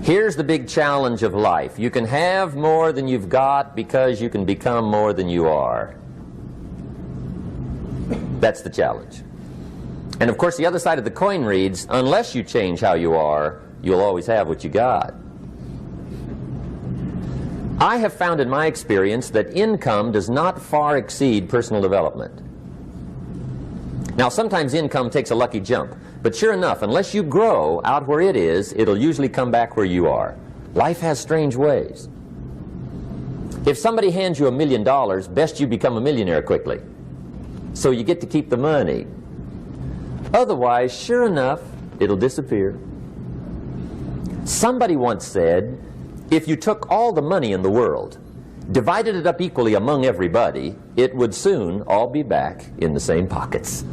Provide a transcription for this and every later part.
Here's the big challenge of life. You can have more than you've got because you can become more than you are. That's the challenge. And of course the other side of the coin reads, unless you change how you are, you'll always have what you got. I have found in my experience that income does not far exceed personal development. Now sometimes income takes a lucky jump, but sure enough, unless you grow out where it is, it'll usually come back where you are. Life has strange ways. If somebody hands you $1 million, best you become a millionaire quickly, so you get to keep the money. Otherwise, sure enough, it'll disappear. Somebody once said, if you took all the money in the world, divided it up equally among everybody, it would soon all be back in the same pockets.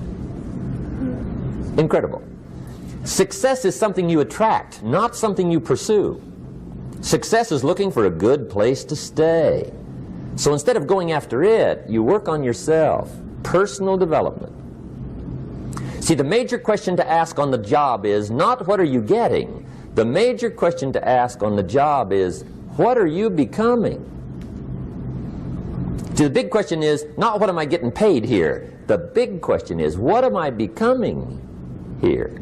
Incredible. Success is something you attract, not something you pursue. Success is looking for a good place to stay. So instead of going after it, you work on yourself. Personal development. See, the major question to ask on the job is not what are you getting? The major question to ask on the job is what are you becoming? See, the big question is not what am I getting paid here? The big question is what am I becoming here?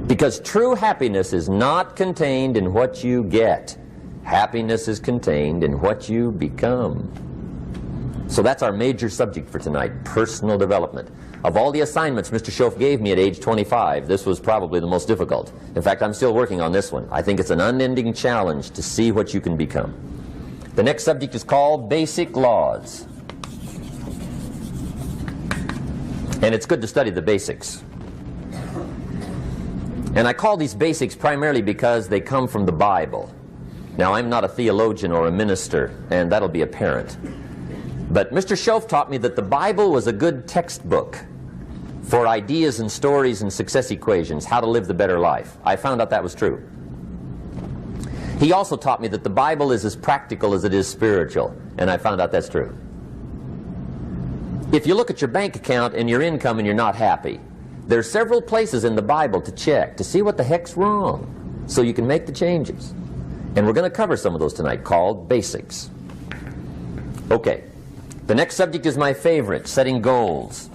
Because true happiness is not contained in what you get. Happiness is contained in what you become. So that's our major subject for tonight, personal development. Of all the assignments Mr. Schoaf gave me at age 25, this was probably the most difficult. In fact, I'm still working on this one. I think it's an unending challenge to see what you can become. The next subject is called Basic Laws. And it's good to study the basics. And I call these basics primarily because they come from the Bible. Now, I'm not a theologian or a minister, and that'll be apparent. But Mr. Schoaf taught me that the Bible was a good textbook for ideas and stories and success equations, how to live the better life. I found out that was true. He also taught me that the Bible is as practical as it is spiritual, and I found out that's true. If you look at your bank account and your income and you're not happy, there are several places in the Bible to check to see what the heck's wrong so you can make the changes. And we're going to cover some of those tonight, called basics. Okay. The next subject is my favorite, setting goals.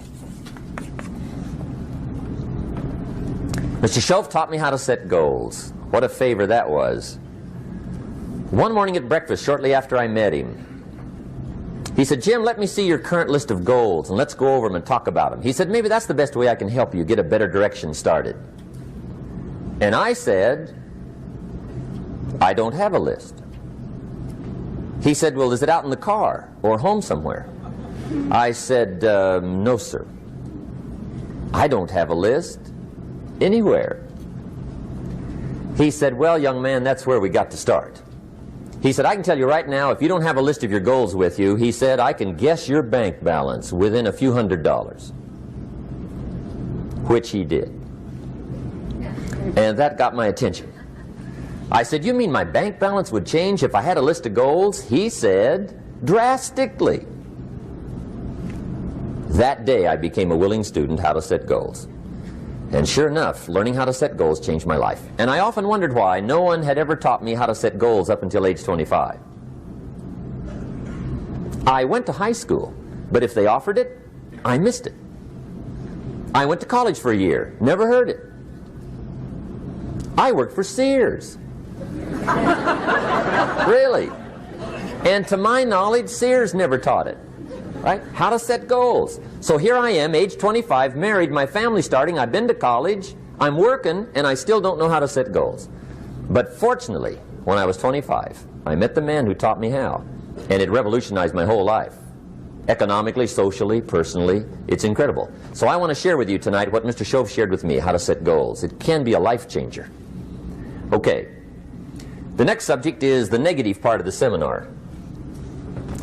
Mr. Schoaf taught me how to set goals. What a favor that was. One morning at breakfast, shortly after I met him, he said, Jim, let me see your current list of goals and let's go over them and talk about them. He said, maybe that's the best way I can help you get a better direction started. And I said, I don't have a list. He said, well, is it out in the car or home somewhere? I said, no, sir. I don't have a list anywhere. He said, well, young man, that's where we got to start. He said, I can tell you right now, if you don't have a list of your goals with you, he said, I can guess your bank balance within a few $100s. Which he did. And that got my attention. I said, you mean my bank balance would change if I had a list of goals? He said, drastically. That day I became a willing student how to set goals. And sure enough, learning how to set goals changed my life. And I often wondered why no one had ever taught me how to set goals up until age 25. I went to high school, but if they offered it, I missed it. I went to college for a year, never heard it. I worked for Sears. Really. And to my knowledge, Sears never taught it. Right? How to set goals. So here I am, age 25, married, my family's starting, I've been to college, I'm working, and I still don't know how to set goals. But fortunately, when I was 25, I met the man who taught me how, and it revolutionized my whole life. Economically, socially, personally, it's incredible. So I want to share with you tonight what Mr. Schoaf shared with me, how to set goals. It can be a life changer. Okay. The next subject is the negative part of the seminar.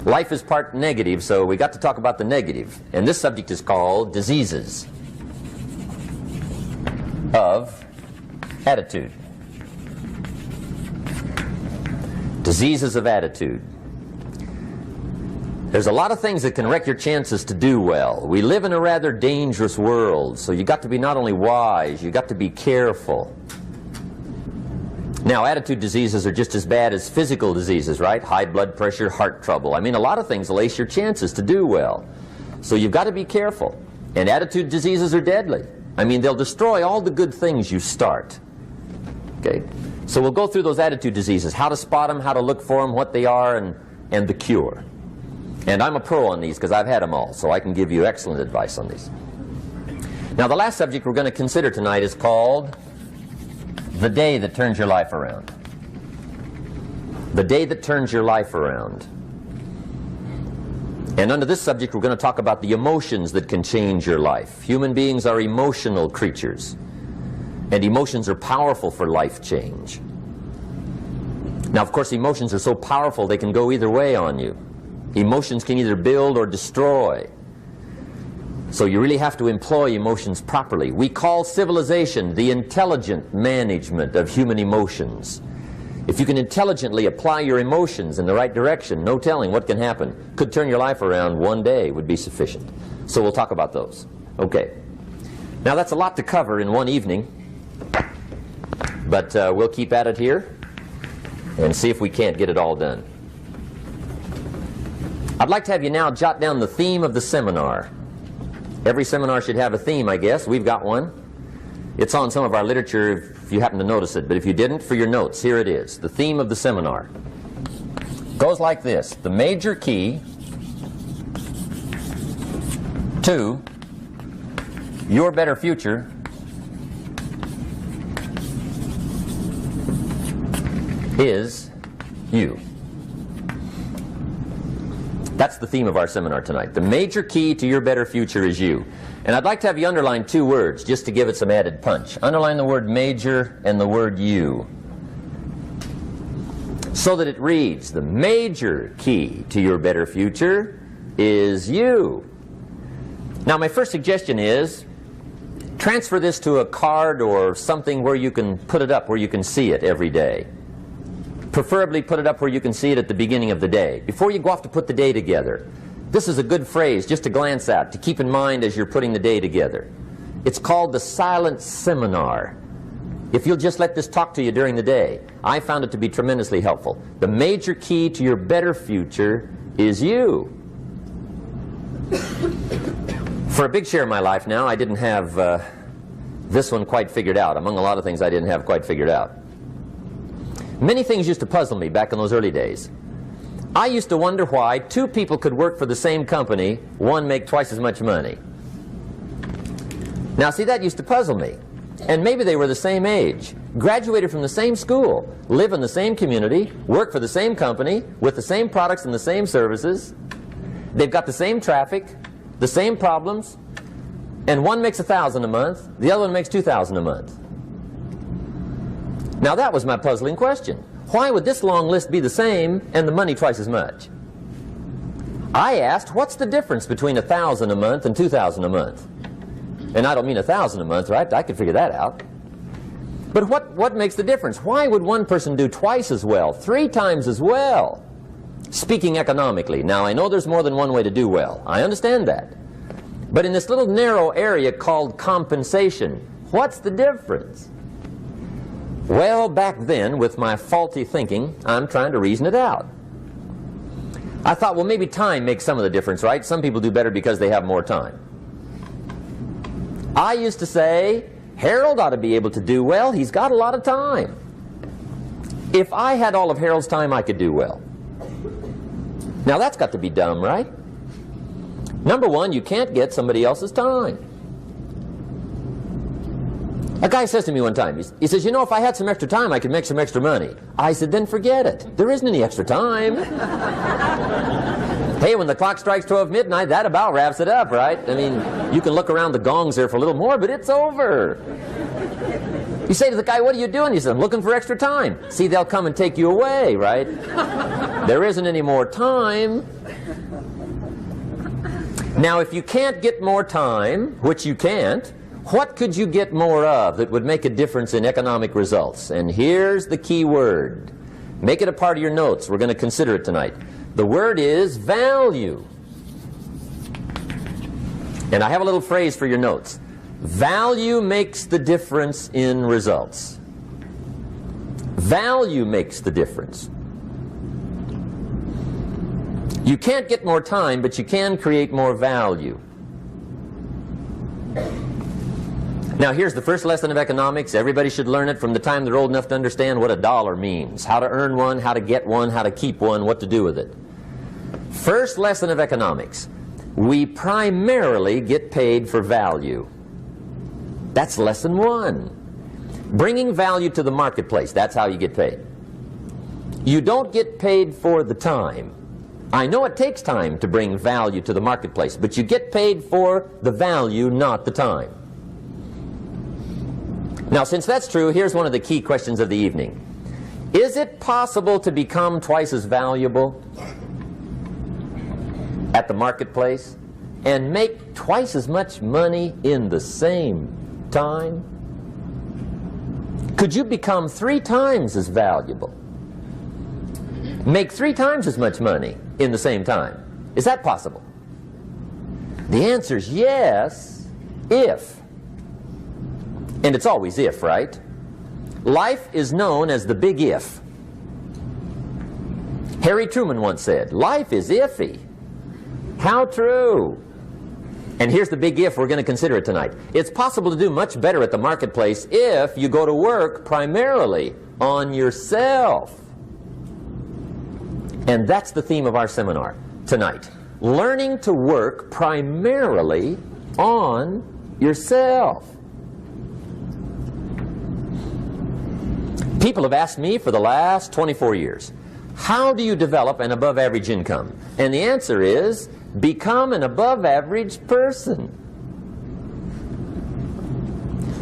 Life is part negative, so we got to talk about the negative. And this subject is called diseases of attitude. Diseases of attitude. There's a lot of things that can wreck your chances to do well. We live in a rather dangerous world, so you got to be not only wise, you got to be careful. Now, attitude diseases are just as bad as physical diseases, right? High blood pressure, heart trouble. I mean, a lot of things will ace your chances to do well. So you've got to be careful. And attitude diseases are deadly. I mean, they'll destroy all the good things you start. Okay? So we'll go through those attitude diseases, how to spot them, how to look for them, what they are, and the cure. And I'm a pro on these because I've had them all, so I can give you excellent advice on these. Now, the last subject we're going to consider tonight is called the day that turns your life around. The day that turns your life around. And under this subject, we're going to talk about the emotions that can change your life. Human beings are emotional creatures, and emotions are powerful for life change. Now, of course, emotions are so powerful they can go either way on you. Emotions can either build or destroy. So you really have to employ emotions properly. We call civilization the intelligent management of human emotions. If you can intelligently apply your emotions in the right direction, no telling what can happen. Could turn your life around one day would be sufficient. So we'll talk about those. Okay. Now that's a lot to cover in one evening, but we'll keep at it here and see if we can't get it all done. I'd like to have you now jot down the theme of the seminar. Every seminar should have a theme, I guess. We've got one. It's on some of our literature if you happen to notice it, but if you didn't, for your notes, here it is. The theme of the seminar goes like this: the major key to your better future is you. That's the theme of our seminar tonight. The major key to your better future is you. And I'd like to have you underline two words just to give it some added punch. Underline the word major and the word you, so that it reads, the major key to your better future is you. Now, my first suggestion is transfer this to a card or something where you can put it up, where you can see it every day. Preferably put it up where you can see it at the beginning of the day, before you go off to put the day together. This is a good phrase just to glance at, to keep in mind as you're putting the day together. It's called the silent seminar. If you'll just let this talk to you during the day, I found it to be tremendously helpful. The major key to your better future is you. For a big share of my life now, I didn't have this one quite figured out, among a lot of things I didn't have quite figured out. Many things used to puzzle me back in those early days. I used to wonder why two people could work for the same company, one make twice as much money. Now see, that used to puzzle me. And maybe they were the same age, graduated from the same school, live in the same community, work for the same company, with the same products and the same services. They've got the same traffic, the same problems, and one makes $1,000 a month, the other one makes $2,000 a month. Now that was my puzzling question. Why would this long list be the same and the money twice as much? I asked, what's the difference between $1,000 a month and $2,000 a month? And I don't mean $1,000 a month, right? I could figure that out. But what makes the difference? Why would one person do twice as well, 3 times as well? Speaking economically. Now I know there's more than one way to do well. I understand that. But in this little narrow area called compensation, what's the difference? Well, back then, with my faulty thinking, I'm trying to reason it out. I thought, well, maybe time makes some of the difference, right? Some people do better because they have more time. I used to say, Harold ought to be able to do well. He's got a lot of time. If I had all of Harold's time, I could do well. Now, that's got to be dumb, right? Number one, you can't get somebody else's time. A guy says to me one time, he says, you know, if I had some extra time, I could make some extra money. I said, then forget it. There isn't any extra time. Hey, when the clock strikes 12 midnight, that about wraps it up, right? I mean, you can look around the gongs there for a little more, but it's over. You say to the guy, what are you doing? He says, I'm looking for extra time. See, they'll come and take you away, right? There isn't any more time. Now, if you can't get more time, which you can't, what could you get more of that would make a difference in economic results? And here's the key word. Make it a part of your notes. We're going to consider it tonight. The word is value. And I have a little phrase for your notes. Value makes the difference in results. Value makes the difference. You can't get more time, but you can create more value. Now here's the first lesson of economics. Everybody should learn it from the time they're old enough to understand what a dollar means. How to earn one, how to get one, how to keep one, what to do with it. First lesson of economics. We primarily get paid for value. That's lesson one. Bringing value to the marketplace, that's how you get paid. You don't get paid for the time. I know it takes time to bring value to the marketplace, but you get paid for the value, not the time. Now, since that's true, here's one of the key questions of the evening. Is it possible to become twice as valuable at the marketplace and make twice as much money in the same time? Could you become 3 times as valuable? Make 3 times as much money in the same time? Is that possible? The answer is yes, if. And it's always if, right? Life is known as the big if. Harry Truman once said, life is iffy. How true. And here's the big if, we're going to consider it tonight. It's possible to do much better at the marketplace if you go to work primarily on yourself. And that's the theme of our seminar tonight. Learning to work primarily on yourself. People have asked me for the last 24 years, how do you develop an above average income? And the answer is, become an above average person.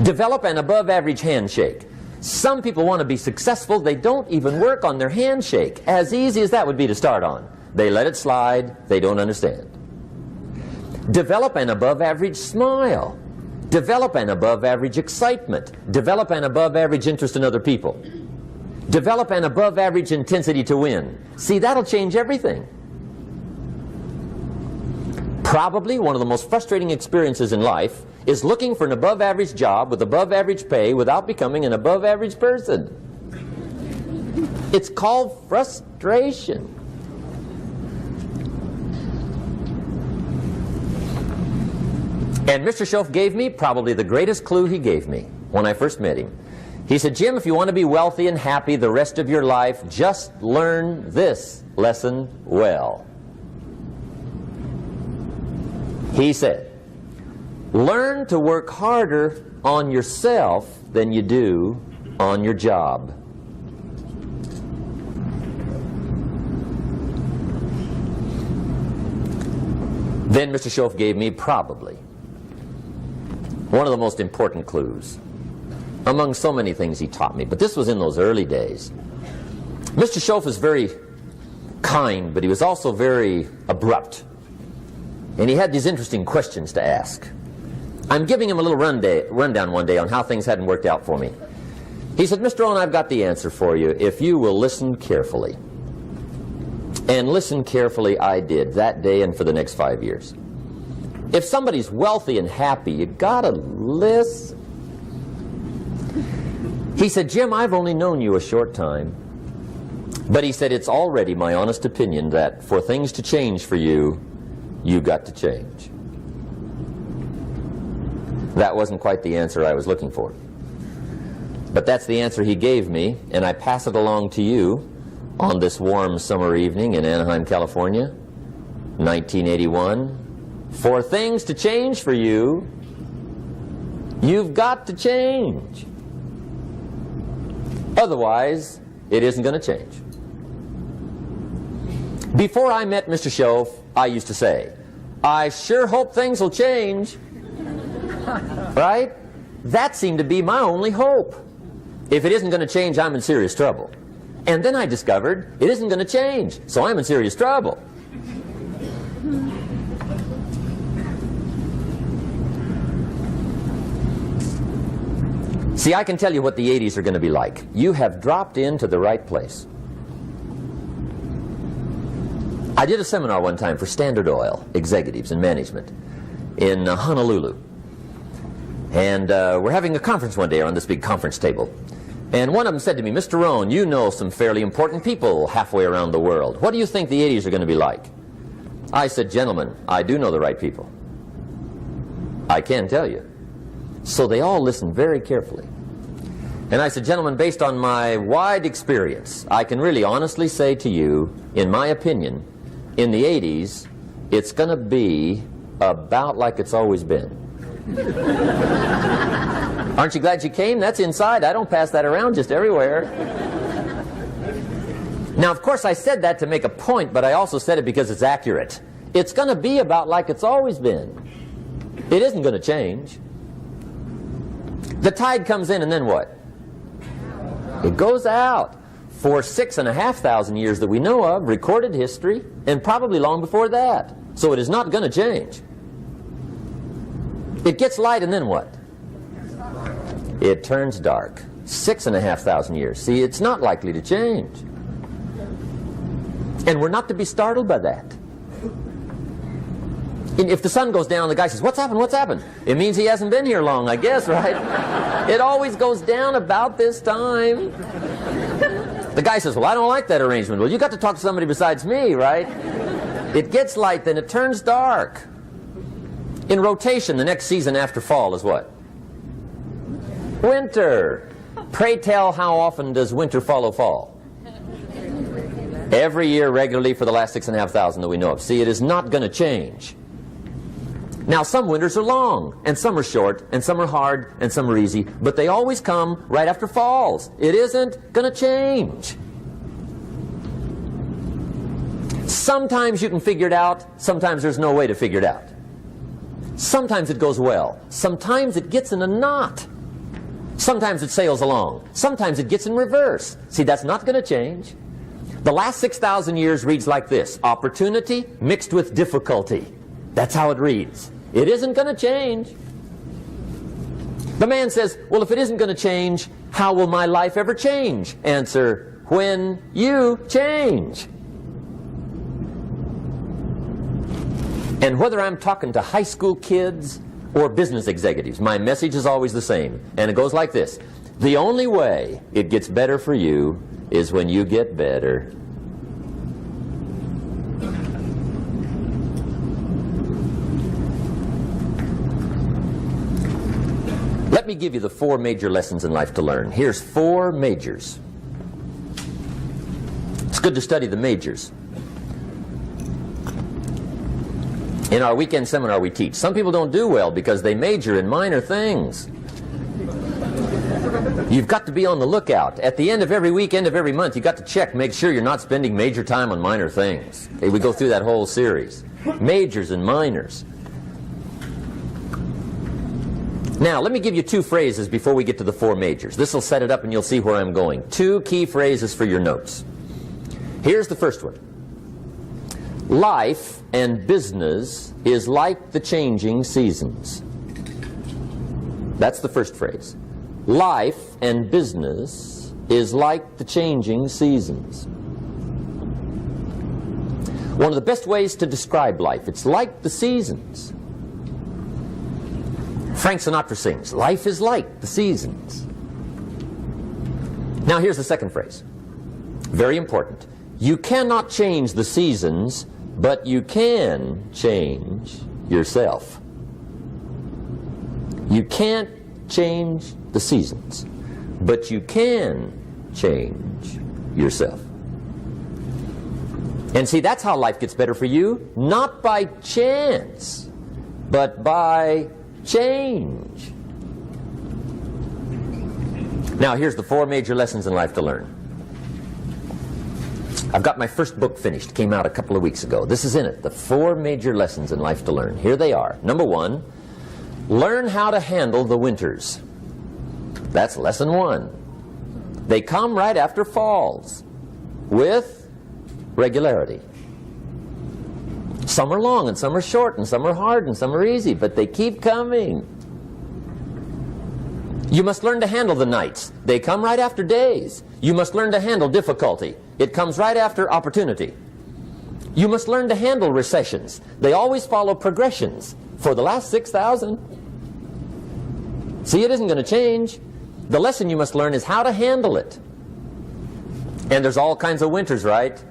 Develop an above average handshake. Some people want to be successful, they don't even work on their handshake. As easy as that would be to start on. They let it slide, they don't understand. Develop an above average smile. Develop an above average excitement. Develop an above average interest in other people. Develop an above average intensity to win. See, that'll change everything. Probably one of the most frustrating experiences in life is looking for an above average job with above average pay without becoming an above average person. It's called frustration. And Mr. Schoaf gave me probably the greatest clue he gave me when I first met him. He said, Jim, if you want to be wealthy and happy the rest of your life, just learn this lesson well. He said, learn to work harder on yourself than you do on your job. Then Mr. Schoaf gave me probably one of the most important clues among so many things he taught me, but this was in those early days. Mr. Schoaf was very kind, but he was also very abrupt. And he had these interesting questions to ask. I'm giving him a little rundown one day on how things hadn't worked out for me. He said, Mr. Rohn, I've got the answer for you if you will listen carefully. And listen carefully I did that day and for the next 5 years. If somebody's wealthy and happy, you gotta listen. He said, Jim, I've only known you a short time. But he said, it's already my honest opinion that for things to change for you, you got to change. That wasn't quite the answer I was looking for. But that's the answer he gave me, and I pass it along to you on this warm summer evening in Anaheim, California, 1981. For things to change for you, you've got to change. Otherwise, it isn't going to change. Before I met Mr. Schoaf, I used to say, I sure hope things will change. Right? That seemed to be my only hope. If it isn't going to change, I'm in serious trouble. And then I discovered it isn't going to change, so I'm in serious trouble. See, I can tell you what the 80s are going to be like. You have dropped into the right place. I did a seminar one time for Standard Oil executives and management in Honolulu. And we're having a conference one day on this big conference table. And one of them said to me, Mr. Rohn, you know some fairly important people halfway around the world. What do you think the 80s are going to be like? I said, gentlemen, I do know the right people. I can tell you. So they all listened very carefully. And I said, gentlemen, based on my wide experience, I can really honestly say to you, in my opinion, in the 80s, it's going to be about like it's always been. Aren't you glad you came? That's inside. I don't pass that around just everywhere. Now, of course, I said that to make a point, but I also said it because it's accurate. It's going to be about like it's always been. It isn't going to change. The tide comes in, and then what? It goes out. For 6,500 years that we know of, recorded history, and probably long before that. So it is not going to change. It gets light, and then what? It turns dark. 6,500 years. See, it's not likely to change. And we're not to be startled by that. And if the sun goes down, the guy says, what's happened, what's happened? It means he hasn't been here long, I guess, right? It always goes down about this time. The guy says, well, I don't like that arrangement. Well, you got to talk to somebody besides me, right? It gets light, then it turns dark. In rotation, the next season after fall is what? Winter. Pray tell, how often does winter follow fall? Every year regularly for the last 6,500 that we know of. See, it is not going to change. Now, some winters are long, and some are short, and some are hard, and some are easy, but they always come right after falls. It isn't going to change. Sometimes you can figure it out, sometimes there's no way to figure it out. Sometimes it goes well, sometimes it gets in a knot. Sometimes it sails along, sometimes it gets in reverse. See, that's not going to change. The last 6,000 years reads like this: opportunity mixed with difficulty. That's how it reads. It isn't going to change. The man says, well, if it isn't going to change, how will my life ever change? Answer, when you change. And whether I'm talking to high school kids or business executives, my message is always the same. And it goes like this: the only way it gets better for you is when you get better. Let me give you the 4 major lessons in life to learn. Here's 4 majors. It's good to study the majors. In our weekend seminar we teach. Some people don't do well because they major in minor things. You've got to be on the lookout. At the end of every week, end of every month, you've got to check, make sure you're not spending major time on minor things. Okay, we go through that whole series. Majors and minors. Now, let me give you 2 phrases before we get to the 4 majors. This will set it up and you'll see where I'm going. 2 key phrases for your notes. Here's the first one. Life and business is like the changing seasons. That's the first phrase. Life and business is like the changing seasons. One of the best ways to describe life, it's like the seasons. Frank Sinatra sings, life is like the seasons. Now here's the second phrase. Very important. You cannot change the seasons, but you can change yourself. You can't change the seasons, but you can change yourself. And see, that's how life gets better for you, not by chance, but by change. Now, here's the 4 major lessons in life to learn. I've got my first book finished. Came out a couple of weeks ago. This is in it. The 4 major lessons in life to learn. Here they are. Number 1, learn how to handle the winters. That's lesson 1. They come right after falls with regularity. Some are long and some are short and some are hard and some are easy, but they keep coming. You must learn to handle the nights. They come right after days. You must learn to handle difficulty. It comes right after opportunity. You must learn to handle recessions. They always follow progressions. For the last 6,000. See, it isn't going to change. The lesson you must learn is how to handle it. And there's all kinds of winters, right?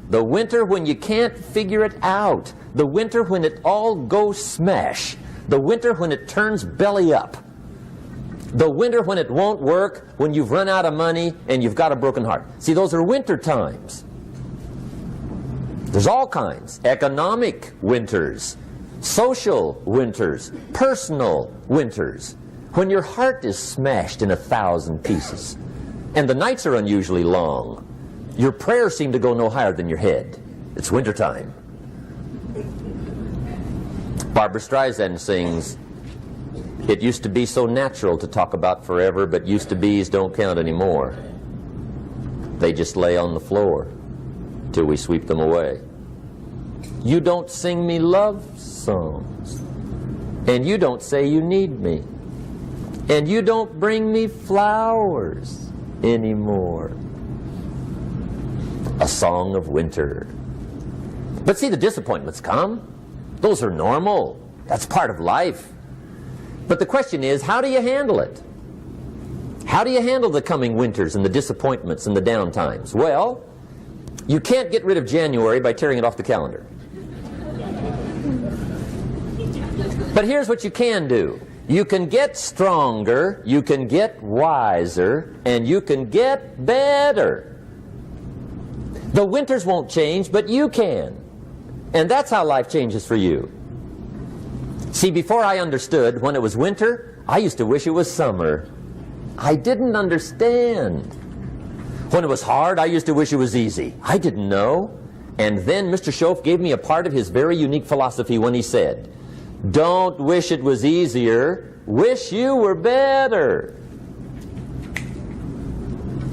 The winter when you can't figure it out. The winter when it all goes smash. The winter when it turns belly up. The winter when it won't work, when you've run out of money and you've got a broken heart. See, those are winter times. There's all kinds. Economic winters, social winters, personal winters. When your heart is smashed in 1,000 pieces and the nights are unusually long, your prayers seem to go no higher than your head. It's wintertime. Barbara Streisand sings, "It used to be so natural to talk about forever, but used to be's don't count anymore. They just lay on the floor till we sweep them away. You don't sing me love songs, and you don't say you need me, and you don't bring me flowers anymore." A song of winter. But see, the disappointments come. Those are normal. That's part of life. But the question is, how do you handle it? How do you handle the coming winters and the disappointments and the down times? Well, you can't get rid of January by tearing it off the calendar. But here's what you can do. You can get stronger, you can get wiser, and you can get better. The winters won't change, but you can. And that's how life changes for you. See, before I understood, when it was winter, I used to wish it was summer. I didn't understand. When it was hard, I used to wish it was easy. I didn't know. And then Mr. Schoaf gave me a part of his very unique philosophy when he said, "Don't wish it was easier, wish you were better."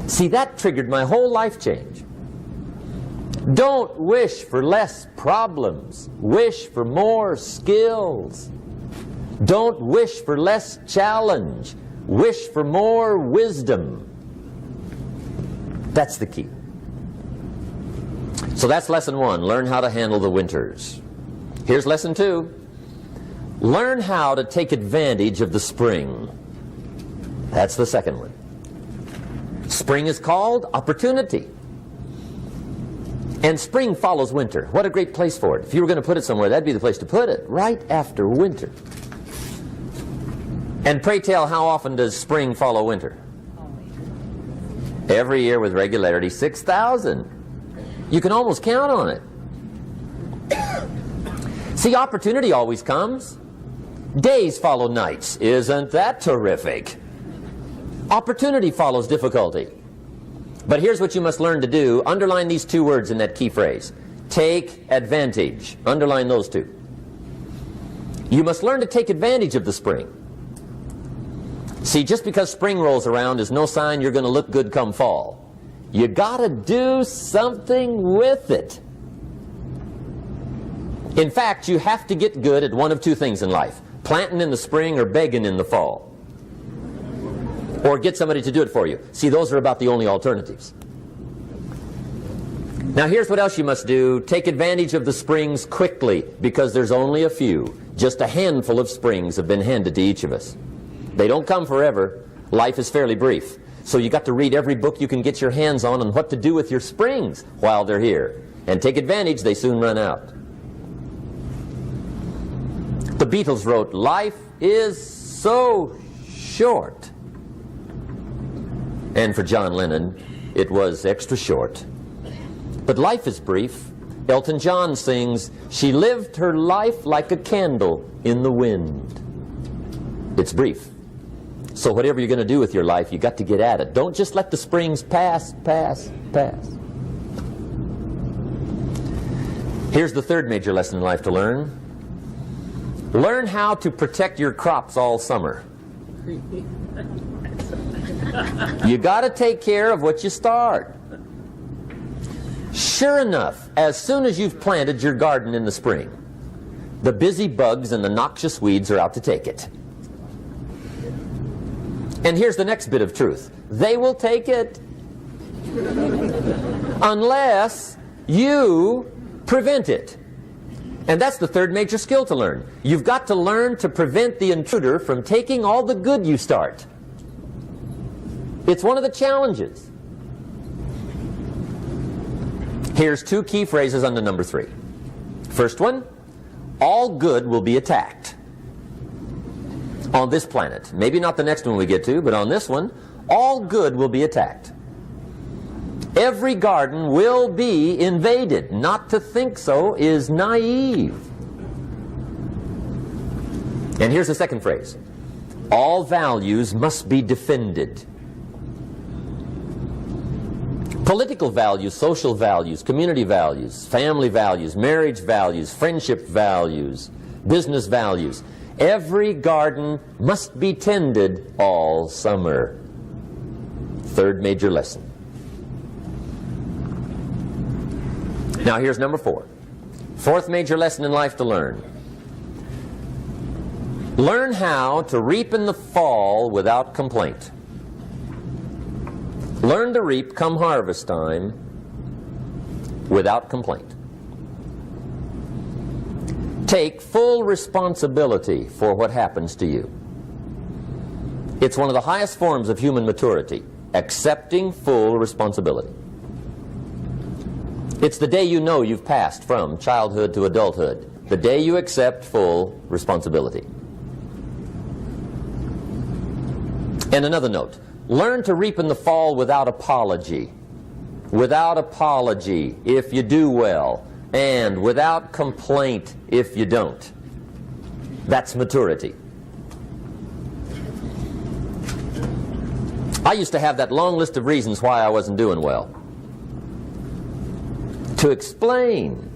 See, that triggered my whole life change. Don't wish for less problems. Wish for more skills. Don't wish for less challenge. Wish for more wisdom. That's the key. So that's lesson 1. Learn how to handle the winters. Here's lesson 2. Learn how to take advantage of the spring. That's the second one. Spring is called opportunity. And spring follows winter. What a great place for it. If you were going to put it somewhere, that'd be the place to put it, right after winter. And pray tell, how often does spring follow winter? Every year with regularity, 6,000. You can almost count on it. See, opportunity always comes. Days follow nights. Isn't that terrific? Opportunity follows difficulty. But here's what you must learn to do. Underline these 2 words in that key phrase. Take advantage. Underline those 2. You must learn to take advantage of the spring. See, just because spring rolls around is no sign you're going to look good come fall. You got to do something with it. In fact, you have to get good at one of 2 things in life. Planting in the spring or begging in the fall. Or get somebody to do it for you. See, those are about the only alternatives. Now here's what else you must do. Take advantage of the springs quickly, because there's only a few. Just a handful of springs have been handed to each of us. They don't come forever. Life is fairly brief. So you got to read every book you can get your hands on what to do with your springs while they're here. And take advantage, they soon run out. The Beatles wrote, "Life is so short." And for John Lennon, it was extra short. But life is brief. Elton John sings, "She lived her life like a candle in the wind." It's brief. So whatever you're going to do with your life, you got to get at it. Don't just let the springs pass. Here's the third major lesson in life to learn. Learn how to protect your crops all summer. You got to take care of what you start. Sure enough, as soon as you've planted your garden in the spring, the busy bugs and the noxious weeds are out to take it. And here's the next bit of truth. They will take it unless you prevent it. And that's the third major skill to learn. You've got to learn to prevent the intruder from taking all the good you start. It's one of the challenges. Here's two key phrases under number 3. First one, all good will be attacked on this planet. Maybe not the next one we get to, but on this one, all good will be attacked. Every garden will be invaded. Not to think so is naive. And here's the second phrase. All values must be defended. Political values, social values, community values, family values, marriage values, friendship values, business values. Every garden must be tended all summer. Third major lesson. Now here's number 4. Fourth major lesson in life to learn. Learn how to reap in the fall without complaint. Learn to reap come harvest time without complaint. Take full responsibility for what happens to you. It's one of the highest forms of human maturity, accepting full responsibility. It's the day you know you've passed from childhood to adulthood, the day you accept full responsibility. And another note, learn to reap in the fall without apology. Without apology if you do well, and without complaint if you don't. That's maturity. I used to have that long list of reasons why I wasn't doing well. To explain.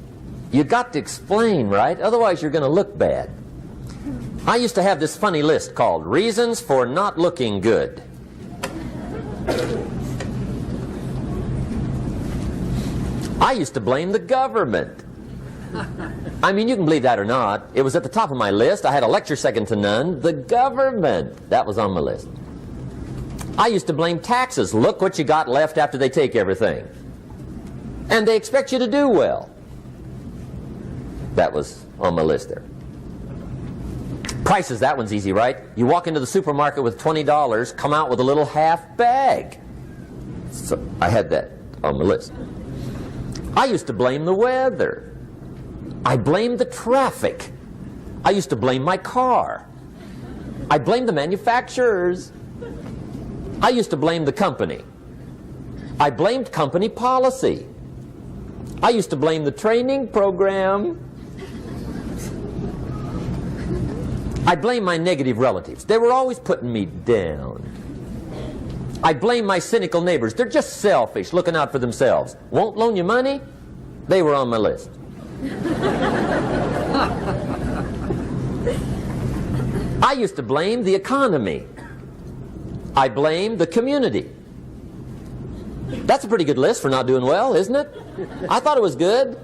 You got to explain, right? Otherwise you're going to look bad. I used to have this funny list called Reasons for Not Looking Good. I used to blame the government. I mean, you can believe that or not. It was at the top of my list. I had a lecture second to none. The government. That was on my list. I used to blame taxes. Look what you got left after they take everything. And they expect you to do well. That was on my list there. Prices, that one's easy, right? You walk into the supermarket with $20, come out with a little half bag. So I had that on my list. I used to blame the weather. I blamed the traffic. I used to blame my car. I blamed the manufacturers. I used to blame the company. I blamed company policy. I used to blame the training program. I blame my negative relatives. They were always putting me down. I blame my cynical neighbors. They're just selfish, looking out for themselves. Won't loan you money? They were on my list. I used to blame the economy. I blamed the community. That's a pretty good list for not doing well, isn't it? I thought it was good.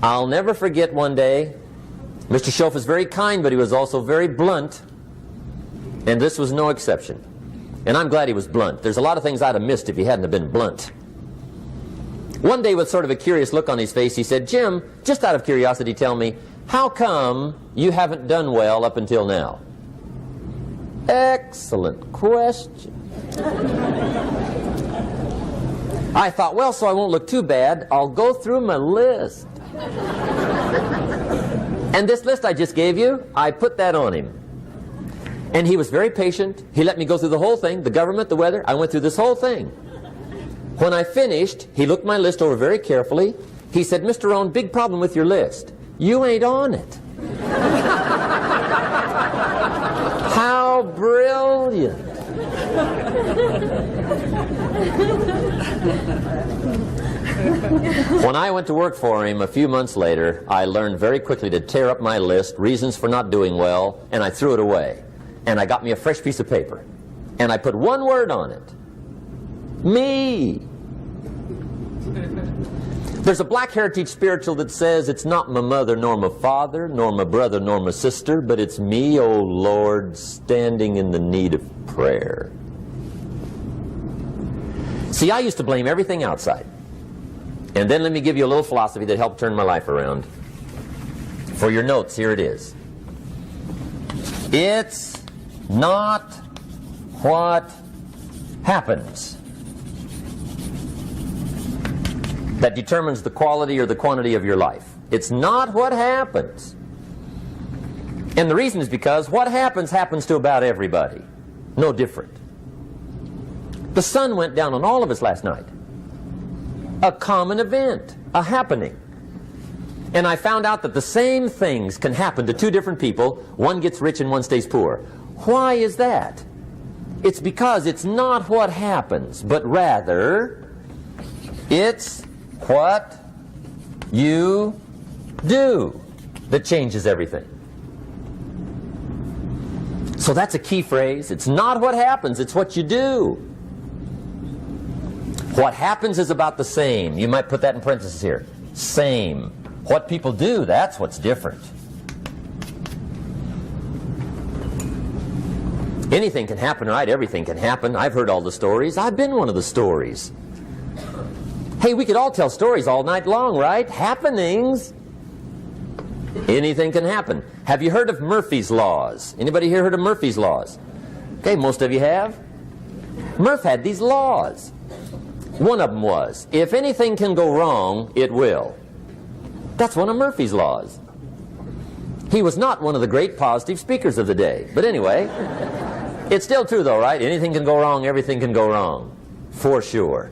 I'll never forget one day, Mr. Schoaf was very kind, but he was also very blunt. And this was no exception. And I'm glad he was blunt. There's a lot of things I'd have missed if he hadn't have been blunt. One day, with sort of a curious look on his face, he said, "Jim, just out of curiosity, tell me, how come you haven't done well up until now?" Excellent question. I thought, well, so I won't look too bad, I'll go through my list. And this list I just gave you, I put that on him. And he was very patient. He let me go through the whole thing, the government, the weather. I went through this whole thing. When I finished, he looked my list over very carefully. He said, "Mr. Rohn, big problem with your list. You ain't on it." How brilliant. When I went to work for him a few months later, I learned very quickly to tear up my list, reasons for not doing well, and I threw it away. And I got me a fresh piece of paper. And I put one word on it. Me. There's a Black Heritage spiritual that says, "It's not my mother nor my father, nor my brother nor my sister, but it's me, O Lord, standing in the need of prayer." See, I used to blame everything outside. And then let me give you a little philosophy that helped turn my life around. For your notes, here it is. It's not what happens that determines the quality or the quantity of your life. It's not what happens. And the reason is because what happens happens to about everybody. No different. The sun went down on all of us last night. A common event, a happening. And I found out that the same things can happen to two different people. One gets rich and one stays poor. Why is that? It's because it's not what happens, but rather it's what you do that changes everything. So that's a key phrase. It's not what happens, it's what you do. What happens is about the same. You might put that in parentheses here. Same. What people do, that's what's different. Anything can happen, right? Everything can happen. I've heard all the stories. I've been one of the stories. Hey, we could all tell stories all night long, right? Happenings. Anything can happen. Have you heard of Murphy's Laws? Anybody here heard of Murphy's Laws? Okay, most of you have. Murph had these laws. One of them was, if anything can go wrong, it will. That's one of Murphy's Laws. He was not one of the great positive speakers of the day. But anyway, it's still true though, right? Anything can go wrong, everything can go wrong. For sure.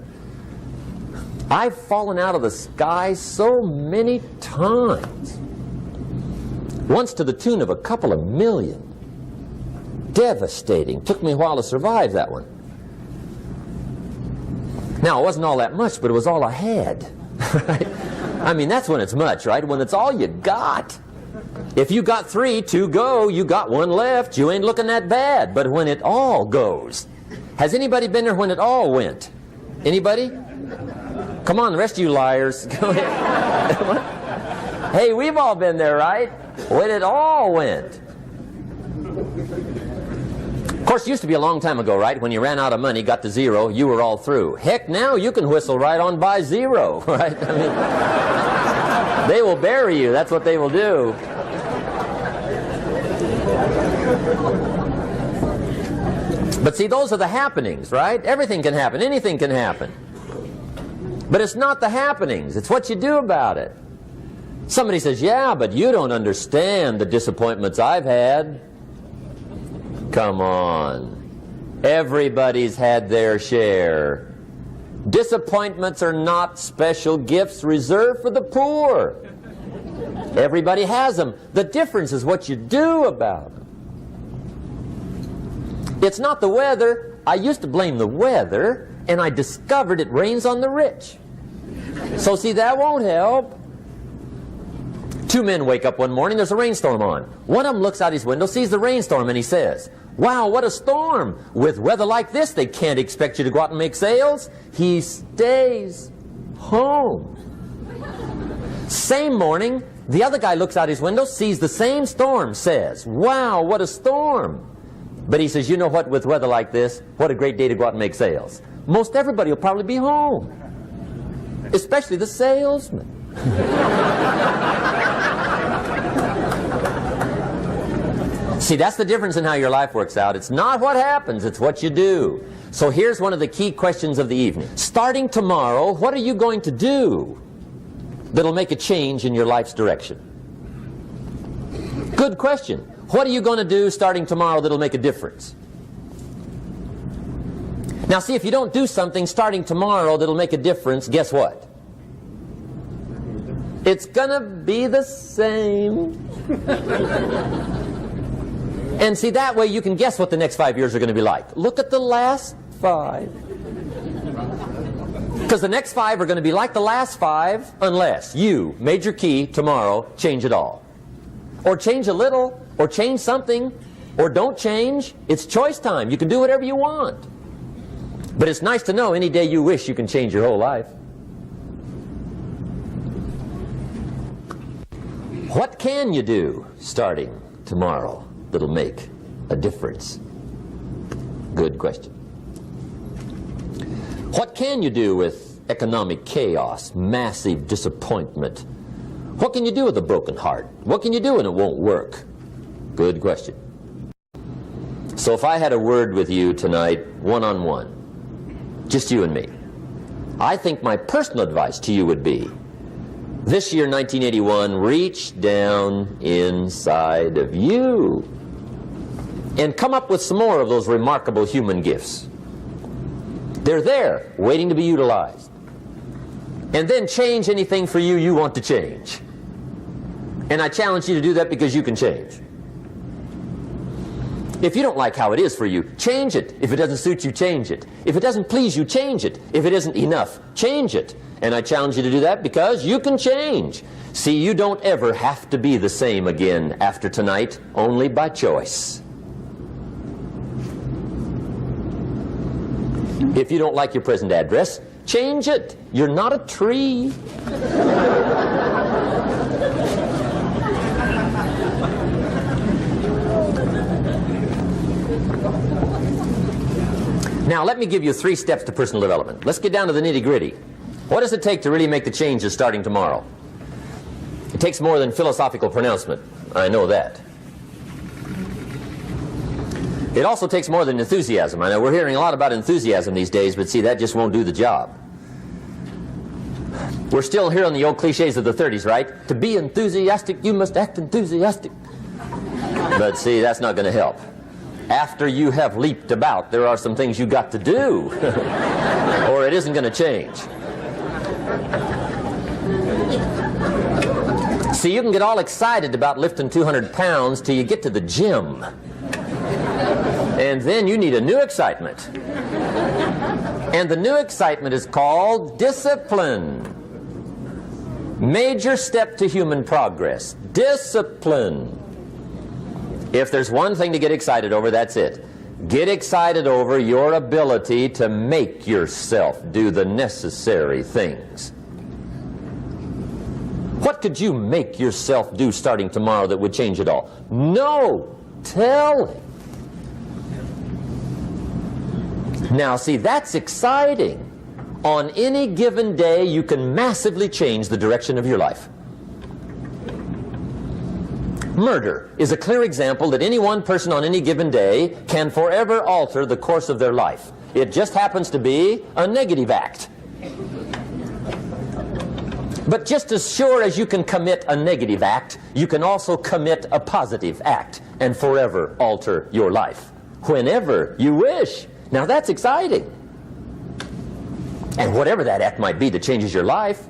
I've fallen out of the sky so many times. Once to the tune of a couple of million. Devastating. Took me a while to survive that one. Now, it wasn't all that much, but it was all I had. Right? I mean, that's when it's much, right? When it's all you got. If you got 3, 2 go, you got 1 left, you ain't looking that bad. But when it all goes. Has anybody been there when it all went? Anybody? Come on, the rest of you liars. Go ahead. Hey, we've all been there, right? When it all went. Of course, it used to be a long time ago, right? When you ran out of money, got to 0, you were all through. Heck, now you can whistle right on by 0, right? I mean, they will bury you. That's what they will do. But see, those are the happenings, right? Everything can happen. Anything can happen. But it's not the happenings. It's what you do about it. Somebody says, yeah, but you don't understand the disappointments I've had. Come on. Everybody's had their share. Disappointments are not special gifts reserved for the poor. Everybody has them. The difference is what you do about them. It's not the weather. I used to blame the weather, and I discovered it rains on the rich. So see, that won't help. 2 men wake up one morning, there's a rainstorm on. One of them looks out his window, sees the rainstorm, and he says, wow, what a storm. With weather like this, they can't expect you to go out and make sales. He stays home. Same morning, the other guy looks out his window, sees the same storm, says, wow, what a storm. But he says, you know what, with weather like this, what a great day to go out and make sales. Most everybody will probably be home. Especially the salesman. See, that's the difference in how your life works out. It's not what happens, it's what you do. So here's one of the key questions of the evening. Starting tomorrow, what are you going to do that'll make a change in your life's direction? Good question. What are you going to do starting tomorrow that'll make a difference? Now see, if you don't do something starting tomorrow that'll make a difference, guess what? It's gonna be the same. And see, that way you can guess what the next 5 years are going to be like. Look at the last 5. Because the next 5 are going to be like the last 5 unless you, major key, tomorrow, change it all. Or change a little, or change something, or don't change. It's choice time. You can do whatever you want. But it's nice to know any day you wish you can change your whole life. What can you do starting tomorrow that'll make a difference? Good question. What can you do with economic chaos, massive disappointment? What can you do with a broken heart? What can you do when it won't work? Good question. So if I had a word with you tonight, one-on-one, just you and me. I think my personal advice to you would be, this year, 1981, reach down inside of you and come up with some more of those remarkable human gifts. They're there, waiting to be utilized. And then change anything for you you want to change. And I challenge you to do that because you can change. If you don't like how it is for you, change it. If it doesn't suit you, change it. If it doesn't please you, change it. If it isn't enough, change it. And I challenge you to do that because you can change. See, you don't ever have to be the same again after tonight, only by choice. If you don't like your present address, change it. You're not a tree. Now, let me give you 3 steps to personal development. Let's get down to the nitty-gritty. What does it take to really make the changes starting tomorrow? It takes more than philosophical pronouncement. I know that. It also takes more than enthusiasm. I know we're hearing a lot about enthusiasm these days, but see, that just won't do the job. We're still hearing the old cliches of the 30s, right? To be enthusiastic, you must act enthusiastic. But see, that's not going to help. After you have leaped about, there are some things you got to do, or it isn't going to change. See, you can get all excited about lifting 200 pounds till you get to the gym. And then you need a new excitement. And the new excitement is called discipline. Major step to human progress. Discipline. If there's one thing to get excited over, that's it. Get excited over your ability to make yourself do the necessary things. What could you make yourself do starting tomorrow that would change it all? No! Tell him. Now, see, that's exciting. On any given day, you can massively change the direction of your life. Murder is a clear example that any one person on any given day can forever alter the course of their life. It just happens to be a negative act. But just as sure as you can commit a negative act, you can also commit a positive act and forever alter your life, whenever you wish. Now that's exciting. And whatever that act might be that changes your life.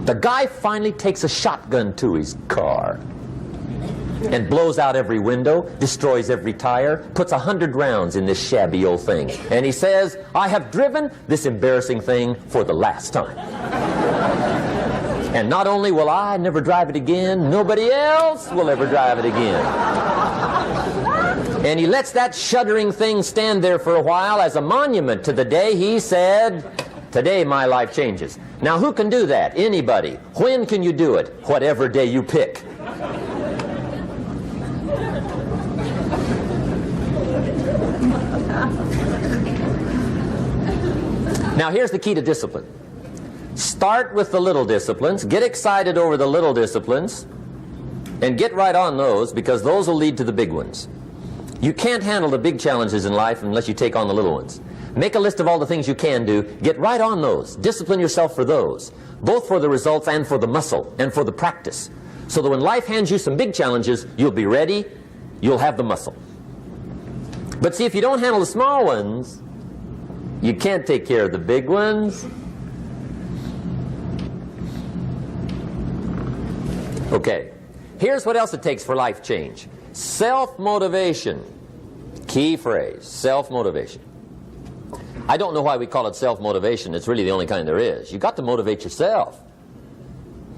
The guy finally takes a shotgun to his car and blows out every window, destroys every tire, puts 100 rounds in this shabby old thing. And he says, I have driven this embarrassing thing for the last time. And not only will I never drive it again, nobody else will ever drive it again. And he lets that shuddering thing stand there for a while as a monument to the day he said, today my life changes. Now who can do that? Anybody. When can you do it? Whatever day you pick. Now here's the key to discipline. Start with the little disciplines, get excited over the little disciplines, and get right on those, because those will lead to the big ones. You can't handle the big challenges in life unless you take on the little ones. Make a list of all the things you can do, get right on those, discipline yourself for those, both for the results and for the muscle and for the practice, so that when life hands you some big challenges, you'll be ready, you'll have the muscle. But see, if you don't handle the small ones, you can't take care of the big ones. Okay, here's what else it takes for life change. Self-motivation. Key phrase, self-motivation. I don't know why we call it self-motivation. It's really the only kind there is. You've got to motivate yourself.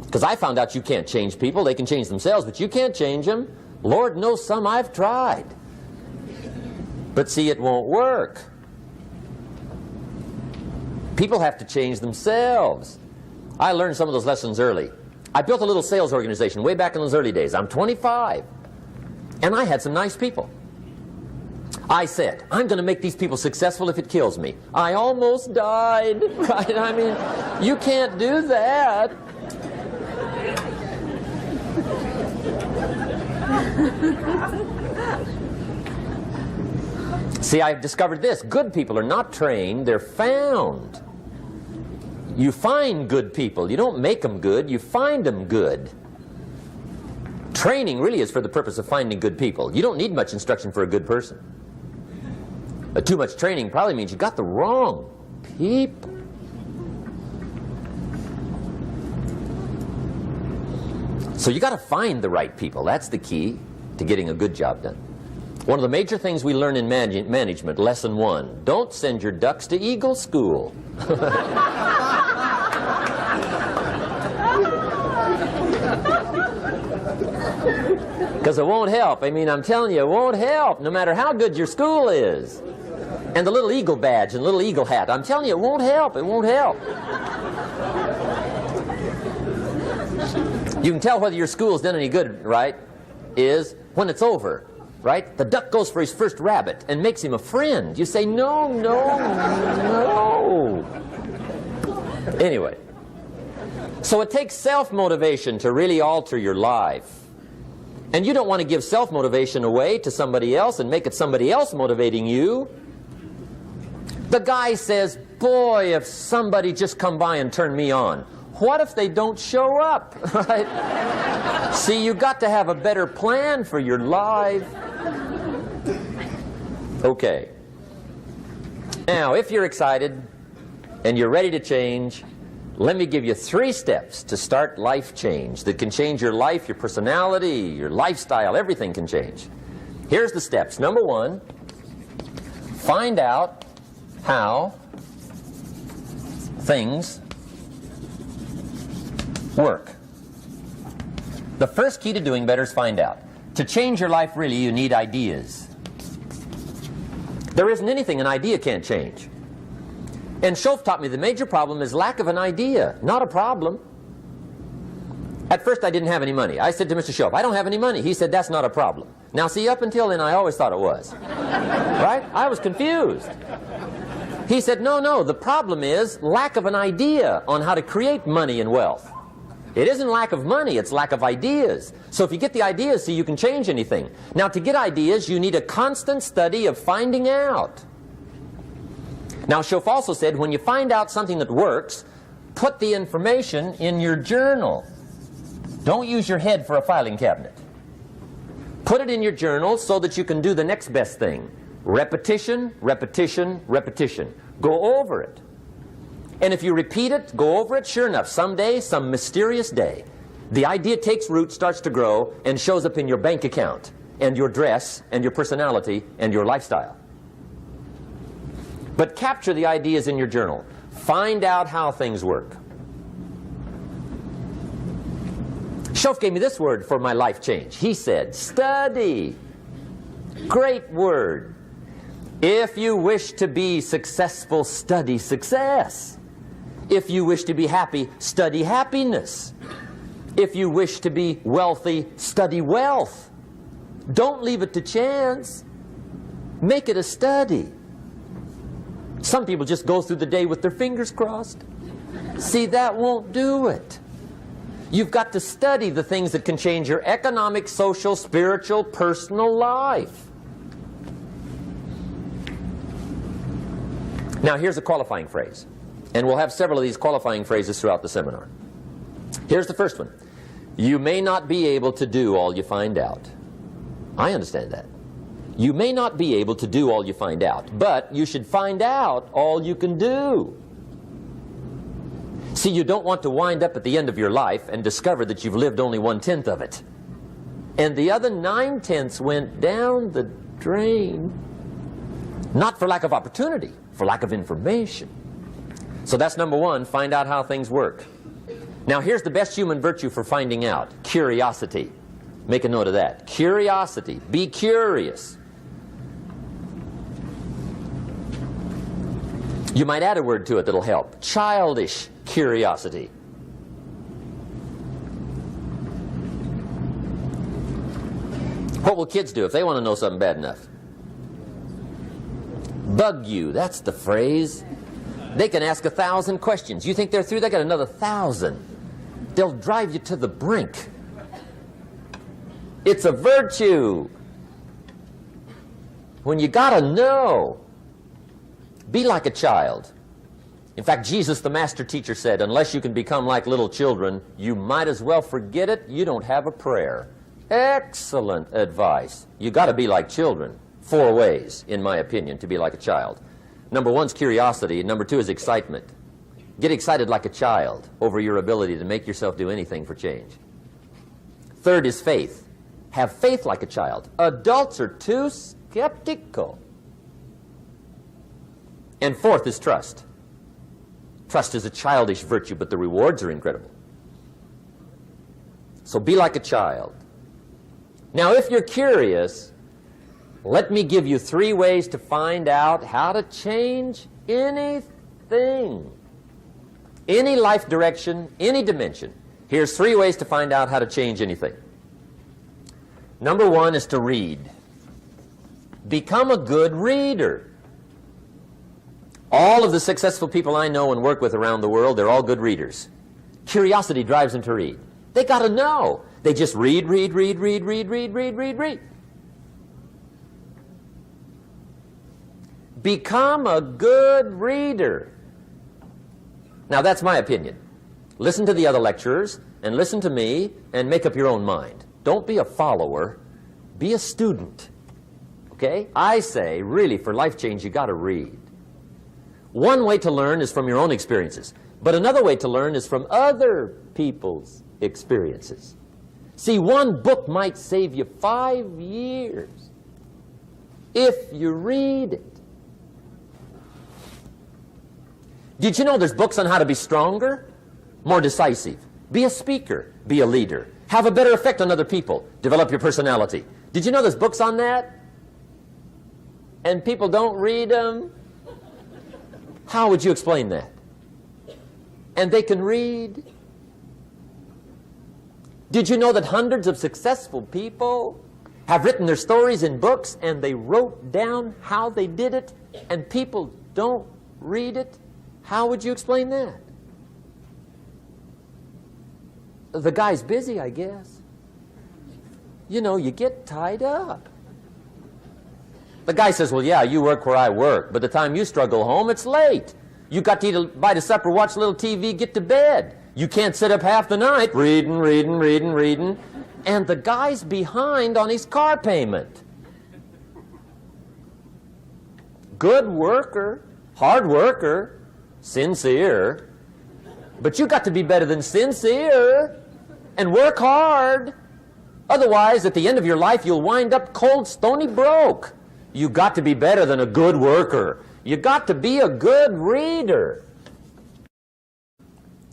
Because I found out you can't change people. They can change themselves, but you can't change them. Lord knows some I've tried. But see, it won't work. People have to change themselves. I learned some of those lessons early. I built a little sales organization way back in those early days. I'm 25. And I had some nice people. I said, I'm going to make these people successful if it kills me. I almost died, right? I mean, you can't do that. See, I've discovered this. Good people are not trained, they're found. You find good people. You don't make them good, you find them good. Training really is for the purpose of finding good people. You don't need much instruction for a good person. But too much training probably means you got the wrong people. So you got to find the right people. That's the key to getting a good job done. One of the major things we learn in management, lesson 1, don't send your ducks to Eagle School. Because it won't help. I mean, I'm telling you, it won't help, no matter how good your school is. And the little eagle badge and little eagle hat, I'm telling you, it won't help. It won't help. You can tell whether your school's done any good, right, is when it's over, right? The duck goes for his first rabbit and makes him a friend. You say, no, no, no. Anyway, so it takes self-motivation to really alter your life. And you don't want to give self-motivation away to somebody else and make it somebody else motivating you. The guy says, boy, if somebody just come by and turn me on. What if they don't show up? Right? See, you got to have a better plan for your life. Okay. Now, if you're excited and you're ready to change, let me give you 3 steps to start life change that can change your life, your personality, your lifestyle, everything can change. Here's the steps. Number 1, find out how things work. The first key to doing better is find out. To change your life, really, you need ideas. There isn't anything an idea can't change. And Schoaf taught me the major problem is lack of an idea, not a problem. At first I didn't have any money. I said to Mr. Schoaf, I don't have any money. He said, that's not a problem. Now see, up until then I always thought it was. Right? I was confused. He said, no, no, the problem is lack of an idea on how to create money and wealth. It isn't lack of money, it's lack of ideas. So if you get the ideas, see, you can change anything. Now to get ideas, you need a constant study of finding out. Now, Schoaf also said, when you find out something that works, put the information in your journal. Don't use your head for a filing cabinet. Put it in your journal so that you can do the next best thing. Repetition, repetition, repetition. Go over it. And if you repeat it, go over it, sure enough, someday, some mysterious day, the idea takes root, starts to grow, and shows up in your bank account, and your dress, and your personality, and your lifestyle. But capture the ideas in your journal. Find out how things work. Schoaf gave me this word for my life change. He said, study. Great word. If you wish to be successful, study success. If you wish to be happy, study happiness. If you wish to be wealthy, study wealth. Don't leave it to chance. Make it a study. Some people just go through the day with their fingers crossed. See, that won't do it. You've got to study the things that can change your economic, social, spiritual, personal life. Now, here's a qualifying phrase. And we'll have several of these qualifying phrases throughout the seminar. Here's the first one. You may not be able to do all you find out. I understand that. You may not be able to do all you find out, but you should find out all you can do. See, you don't want to wind up at the end of your life and discover that you've lived only 1/10 of it. And the other 9/10 went down the drain. Not for lack of opportunity, for lack of information. So that's number 1, find out how things work. Now here's the best human virtue for finding out, curiosity. Make a note of that. Curiosity. Be curious. You might add a word to it that'll help. Childish curiosity. What will kids do if they want to know something bad enough? Bug you. That's the phrase. They can ask 1,000 questions. You think they're through? They got another 1,000. They'll drive you to the brink. It's a virtue. when you got to know. Be like a child. In fact, Jesus, the master teacher, said, unless you can become like little children, you might as well forget it. You don't have a prayer. Excellent advice. You got to be like children. 4 ways, in my opinion, to be like a child. Number 1 is curiosity, and number 2 is excitement. Get excited like a child over your ability to make yourself do anything for change. 3rd is faith. Have faith like a child. Adults are too skeptical. And 4th is trust. Trust is a childish virtue, but the rewards are incredible. So be like a child. Now, if you're curious, let me give you 3 ways to find out how to change anything. Any life direction, any dimension. Here's 3 ways to find out how to change anything. Number 1 is to read. Become a good reader. All of the successful people I know and work with around the world, they're all good readers. Curiosity drives them to read. They got to know. They just read. Become a good reader. Now, that's my opinion. Listen to the other lecturers and listen to me and make up your own mind. Don't be a follower. Be a student. Okay? I say, really, for life change, you got to read. One way to learn is from your own experiences, but another way to learn is from other people's experiences. See, one book might save you 5 years if you read it. Did you know there's books on how to be stronger, more decisive, be a speaker, be a leader, have a better effect on other people, develop your personality? Did you know there's books on that? And people don't read them? How would you explain that? And they can read. Did you know that hundreds of successful people have written their stories in books and they wrote down how they did it and people don't read it? How would you explain that? The guy's busy, I guess. You know, you get tied up. The guy says, well, yeah, you work where I work, but the time you struggle home, it's late. You got to eat a bite of supper, watch a little TV, get to bed. You can't sit up half the night reading. And the guy's behind on his car payment. Good worker, hard worker, sincere. But you got to be better than sincere and work hard. Otherwise, at the end of your life, you'll wind up cold, stony broke. You got to be better than a good worker. You got to be a good reader.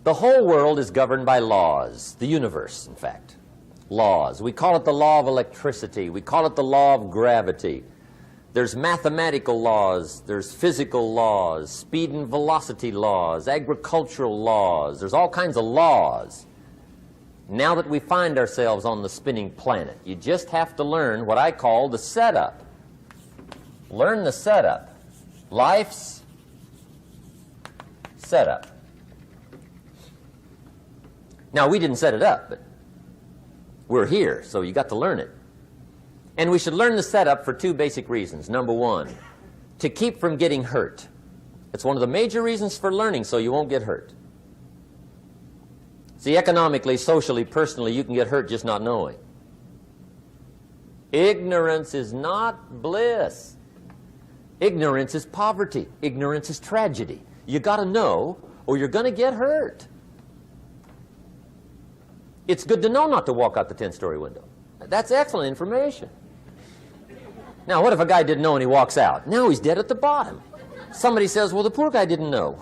The whole world is governed by laws. The universe, in fact. Laws. We call it the law of electricity. We call it the law of gravity. There's mathematical laws. There's physical laws. Speed and velocity laws. Agricultural laws. There's all kinds of laws. Now that we find ourselves on the spinning planet, you just have to learn what I call the setup. Learn the setup. Life's setup. Now, we didn't set it up, but we're here, so you got to learn it. And we should learn the setup for 2 basic reasons. Number 1, to keep from getting hurt. It's one of the major reasons for learning, so you won't get hurt. See, economically, socially, personally, you can get hurt just not knowing. Ignorance is not bliss. Ignorance is poverty. Ignorance is tragedy. You got to know, or you're going to get hurt. It's good to know not to walk out the 10-story window. That's excellent information. Now, what if a guy didn't know and he walks out? Now he's dead at the bottom. Somebody says, well, the poor guy didn't know.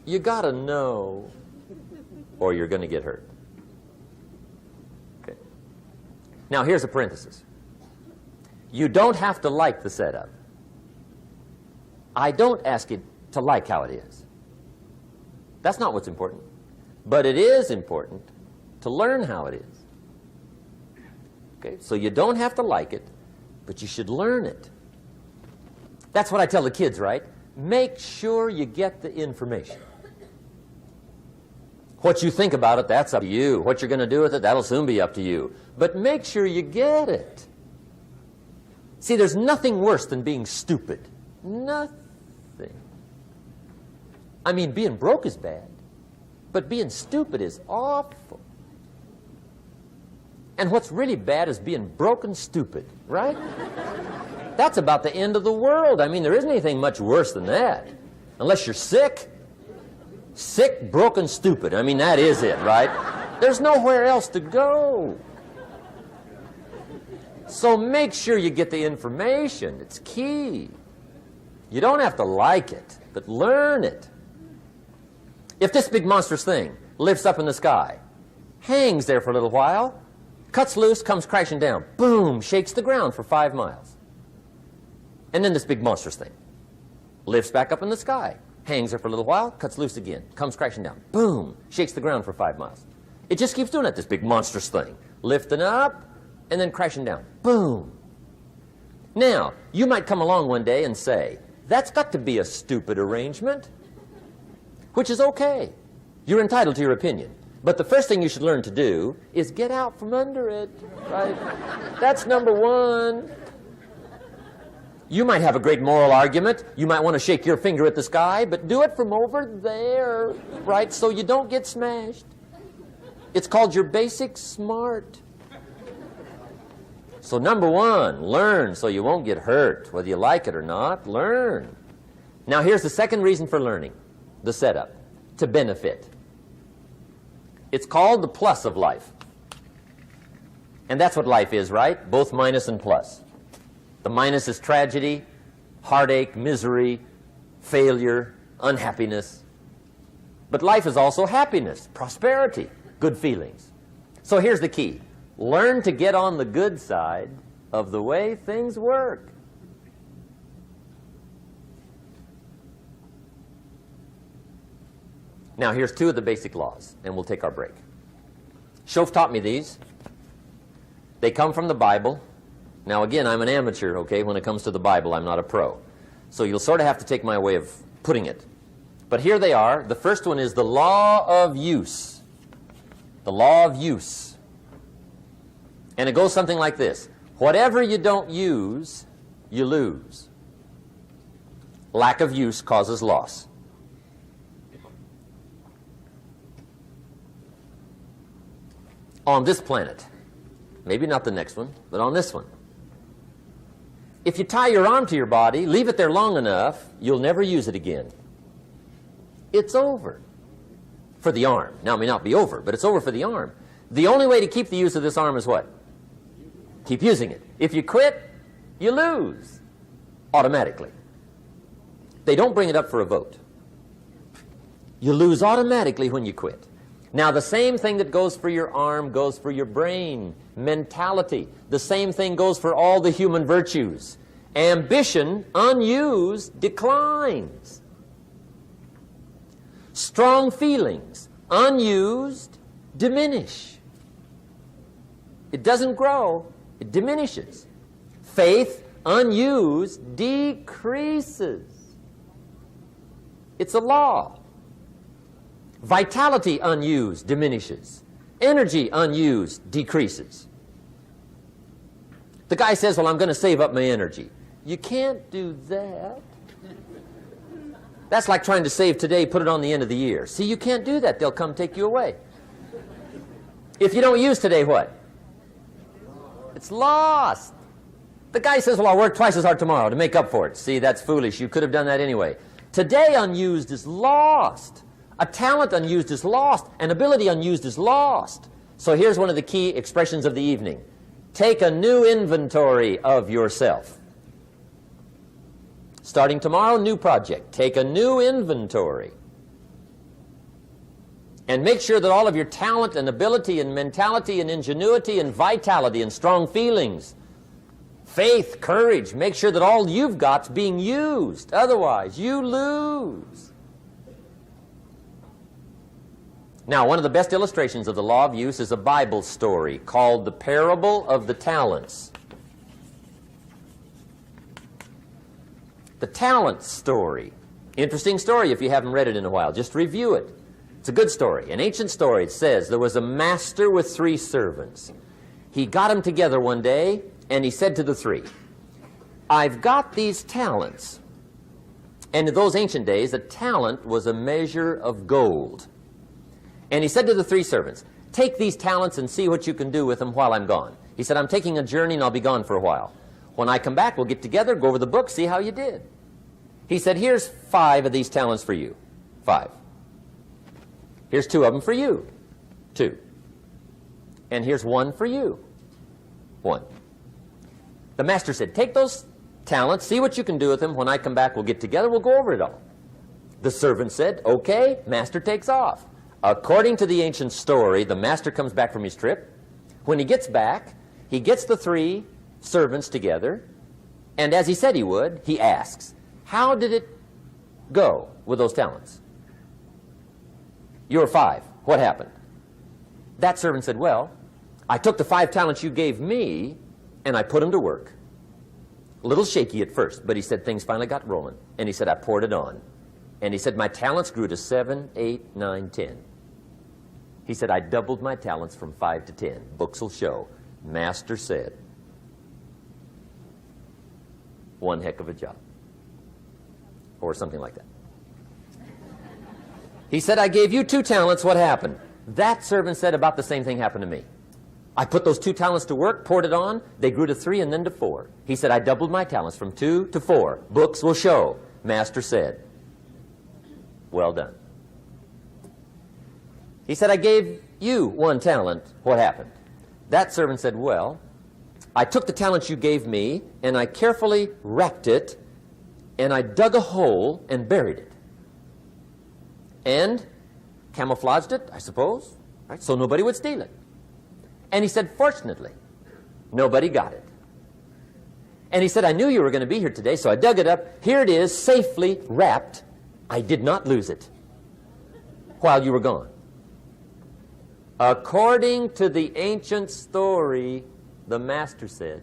You got to know, or you're going to get hurt. Okay. Now, here's a parenthesis. You don't have to like the setup. I don't ask you to like how it is. That's not what's important. But it is important to learn how it is. Okay? So you don't have to like it, but you should learn it. That's what I tell the kids, right? Make sure you get the information. What you think about it, that's up to you. What you're going to do with it, that'll soon be up to you. But make sure you get it. See, there's nothing worse than being stupid. Nothing. I mean, being broke is bad, but being stupid is awful. And what's really bad is being broke and stupid, right? That's about the end of the world. I mean, there isn't anything much worse than that. Unless you're sick. Sick, broken, stupid. I mean, that is it, right? There's nowhere else to go. So make sure you get the information. It's key. You don't have to like it, but learn it. If this big monstrous thing lifts up in the sky, hangs there for a little while, cuts loose, comes crashing down, boom, shakes the ground for 5 miles. And then this big monstrous thing lifts back up in the sky, hangs there for a little while, cuts loose again, comes crashing down, boom, shakes the ground for 5 miles. It just keeps doing it, this big monstrous thing, lifting up and then crashing down, boom. Now, you might come along one day and say, that's got to be a stupid arrangement, which is okay. You're entitled to your opinion. But the first thing you should learn to do is get out from under it, right? That's number one. You might have a great moral argument. You might want to shake your finger at the sky, but do it from over there, right? So you don't get smashed. It's called your basic smart. So number one, learn so you won't get hurt. Whether you like it or not, learn. Now here's the second reason for learning, the setup, to benefit. It's called the plus of life. And that's what life is, right? Both minus and plus. The minus is tragedy, heartache, misery, failure, unhappiness. But life is also happiness, prosperity, good feelings. So here's the key. Learn to get on the good side of the way things work. Now, here's 2 of the basic laws, and we'll take our break. Shof taught me these. They come from the Bible. Now, again, I'm an amateur, okay? When it comes to the Bible, I'm not a pro. So you'll sort of have to take my way of putting it. But here they are. The first one is the law of use. The law of use. And it goes something like this. Whatever you don't use, you lose. Lack of use causes loss. On this planet, maybe not the next one, but on this one, if you tie your arm to your body, leave it there long enough, you'll never use it again. It's over for the arm. Now, it may not be over, but it's over for the arm. The only way to keep the use of this arm is what? Keep using it. If you quit, you lose automatically. They don't bring it up for a vote. You lose automatically when you quit. Now, the same thing that goes for your arm goes for your brain, mentality. The same thing goes for all the human virtues. Ambition, unused, declines. Strong feelings, unused, diminish. It doesn't grow, it diminishes. Faith, unused, decreases. It's a law. Vitality unused diminishes. Energy unused decreases. The guy says, well, I'm going to save up my energy. You can't do that. That's like trying to save today, put it on the end of the year. See, you can't do that. They'll come take you away. If you don't use today, what? It's lost. The guy says, well, I'll work twice as hard tomorrow to make up for it. See, that's foolish. You could have done that anyway. Today unused is lost. A talent unused is lost. An ability unused is lost. So here's one of the key expressions of the evening. Take a new inventory of yourself. Starting tomorrow, new project. Take a new inventory. And make sure that all of your talent and ability and mentality and ingenuity and vitality and strong feelings, faith, courage, make sure that all you've got's being used. Otherwise, you lose. Now, one of the best illustrations of the law of use is a Bible story called the Parable of the Talents. The Talents story. Interesting story if you haven't read it in a while. Just review it. It's a good story. An ancient story. It says there was a master with 3 servants. He got them together one day and he said to the 3, I've got these talents. And in those ancient days, a talent was a measure of gold. And he said to the 3 servants, take these talents and see what you can do with them while I'm gone. He said, I'm taking a journey and I'll be gone for a while. When I come back, we'll get together, go over the book, see how you did. He said, here's 5 of these talents for you. 5. Here's 2 of them for you. 2. And here's 1 for you. 1. The master said, take those talents, see what you can do with them. When I come back, we'll get together, we'll go over it all. The servant said, okay, master takes off. According to the ancient story, the master comes back from his trip. When he gets back, he gets the 3 servants together, and as he said he would, he asks, how did it go with those talents? You were 5. What happened? That servant said, well, I took the 5 talents you gave me, and I put them to work. A little shaky at first, but he said things finally got rolling. And he said, I poured it on. And he said, my talents grew to 7, 8, 9, 10. He said, I doubled my talents from 5 to 10. Books will show. Master said, one heck of a job. Or something like that. He said, I gave you 2 talents. What happened? That servant said, about the same thing happened to me. I put those 2 talents to work, poured it on. They grew to 3 and then to 4. He said, I doubled my talents from 2 to 4. Books will show. Master said, well done. He said, I gave you 1 talent. What happened? That servant said, well, I took the talent you gave me, and I carefully wrapped it, and I dug a hole and buried it. And camouflaged it, I suppose, right? So nobody would steal it. And he said, fortunately, nobody got it. And he said, I knew you were going to be here today, so I dug it up. Here it is, safely wrapped. I did not lose it while you were gone. According to the ancient story, the master said,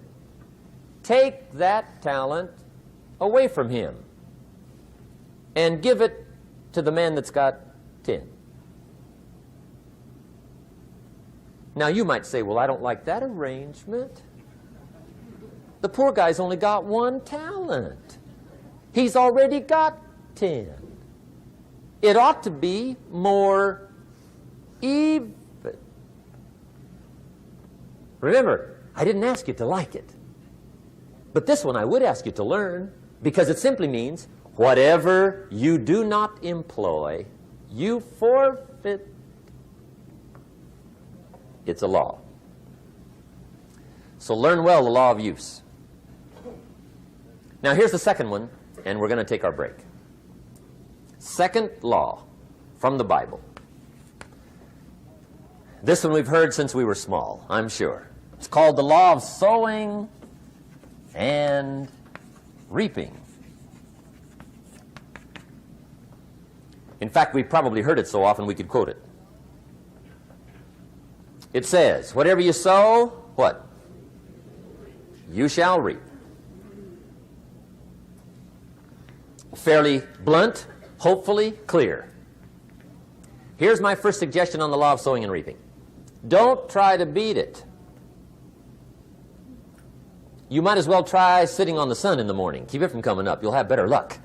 take that talent away from him and give it to the man that's got 10. Now you might say, well, I don't like that arrangement. The poor guy's only got 1 talent. He's already got 10. It ought to be more even. Remember, I didn't ask you to like it. But this one I would ask you to learn, because it simply means whatever you do not employ, you forfeit. It's a law. So learn well the law of use. Now here's the second one, and we're going to take our break. Second law from the Bible. This one we've heard since we were small, I'm sure. It's called the law of sowing and reaping. In fact, we've probably heard it so often we could quote it. It says, whatever you sow, what? You shall reap. Fairly blunt, hopefully clear. Here's my first suggestion on the law of sowing and reaping. Don't try to beat it. You might as well try sitting on the sun in the morning. Keep it from coming up. You'll have better luck.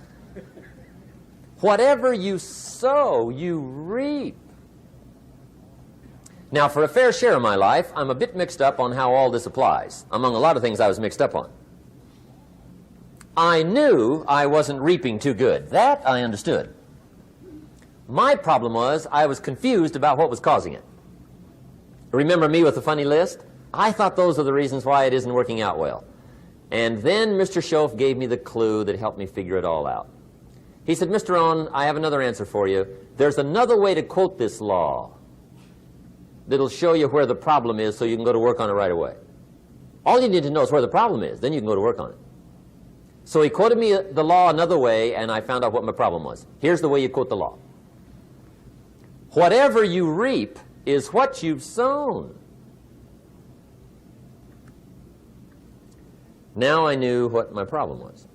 Whatever you sow, you reap. Now, for a fair share of my life, I'm a bit mixed up on how all this applies. Among a lot of things I was mixed up on. I knew I wasn't reaping too good. That I understood. My problem was I was confused about what was causing it. Remember me with the funny list? I thought those are the reasons why it isn't working out well. And then Mr. Schoaf gave me the clue that helped me figure it all out. He said, Mr. Rohn, I have another answer for you. There's another way to quote this law that'll show you where the problem is so you can go to work on it right away. All you need to know is where the problem is. Then you can go to work on it. So he quoted me the law another way, and I found out what my problem was. Here's the way you quote the law. Whatever you reap is what you've sown. Now I knew what my problem was.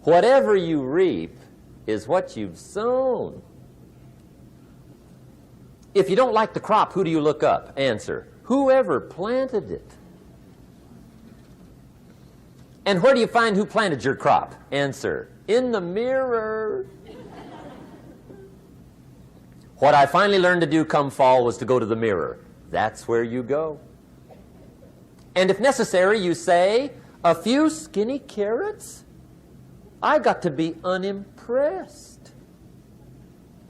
Whatever you reap is what you've sown. If you don't like the crop, who do you look up? Answer, whoever planted it. And where do you find who planted your crop? Answer, in the mirror. What I finally learned to do come fall was to go to the mirror. That's where you go. And if necessary, you say, a few skinny carrots? I got to be unimpressed.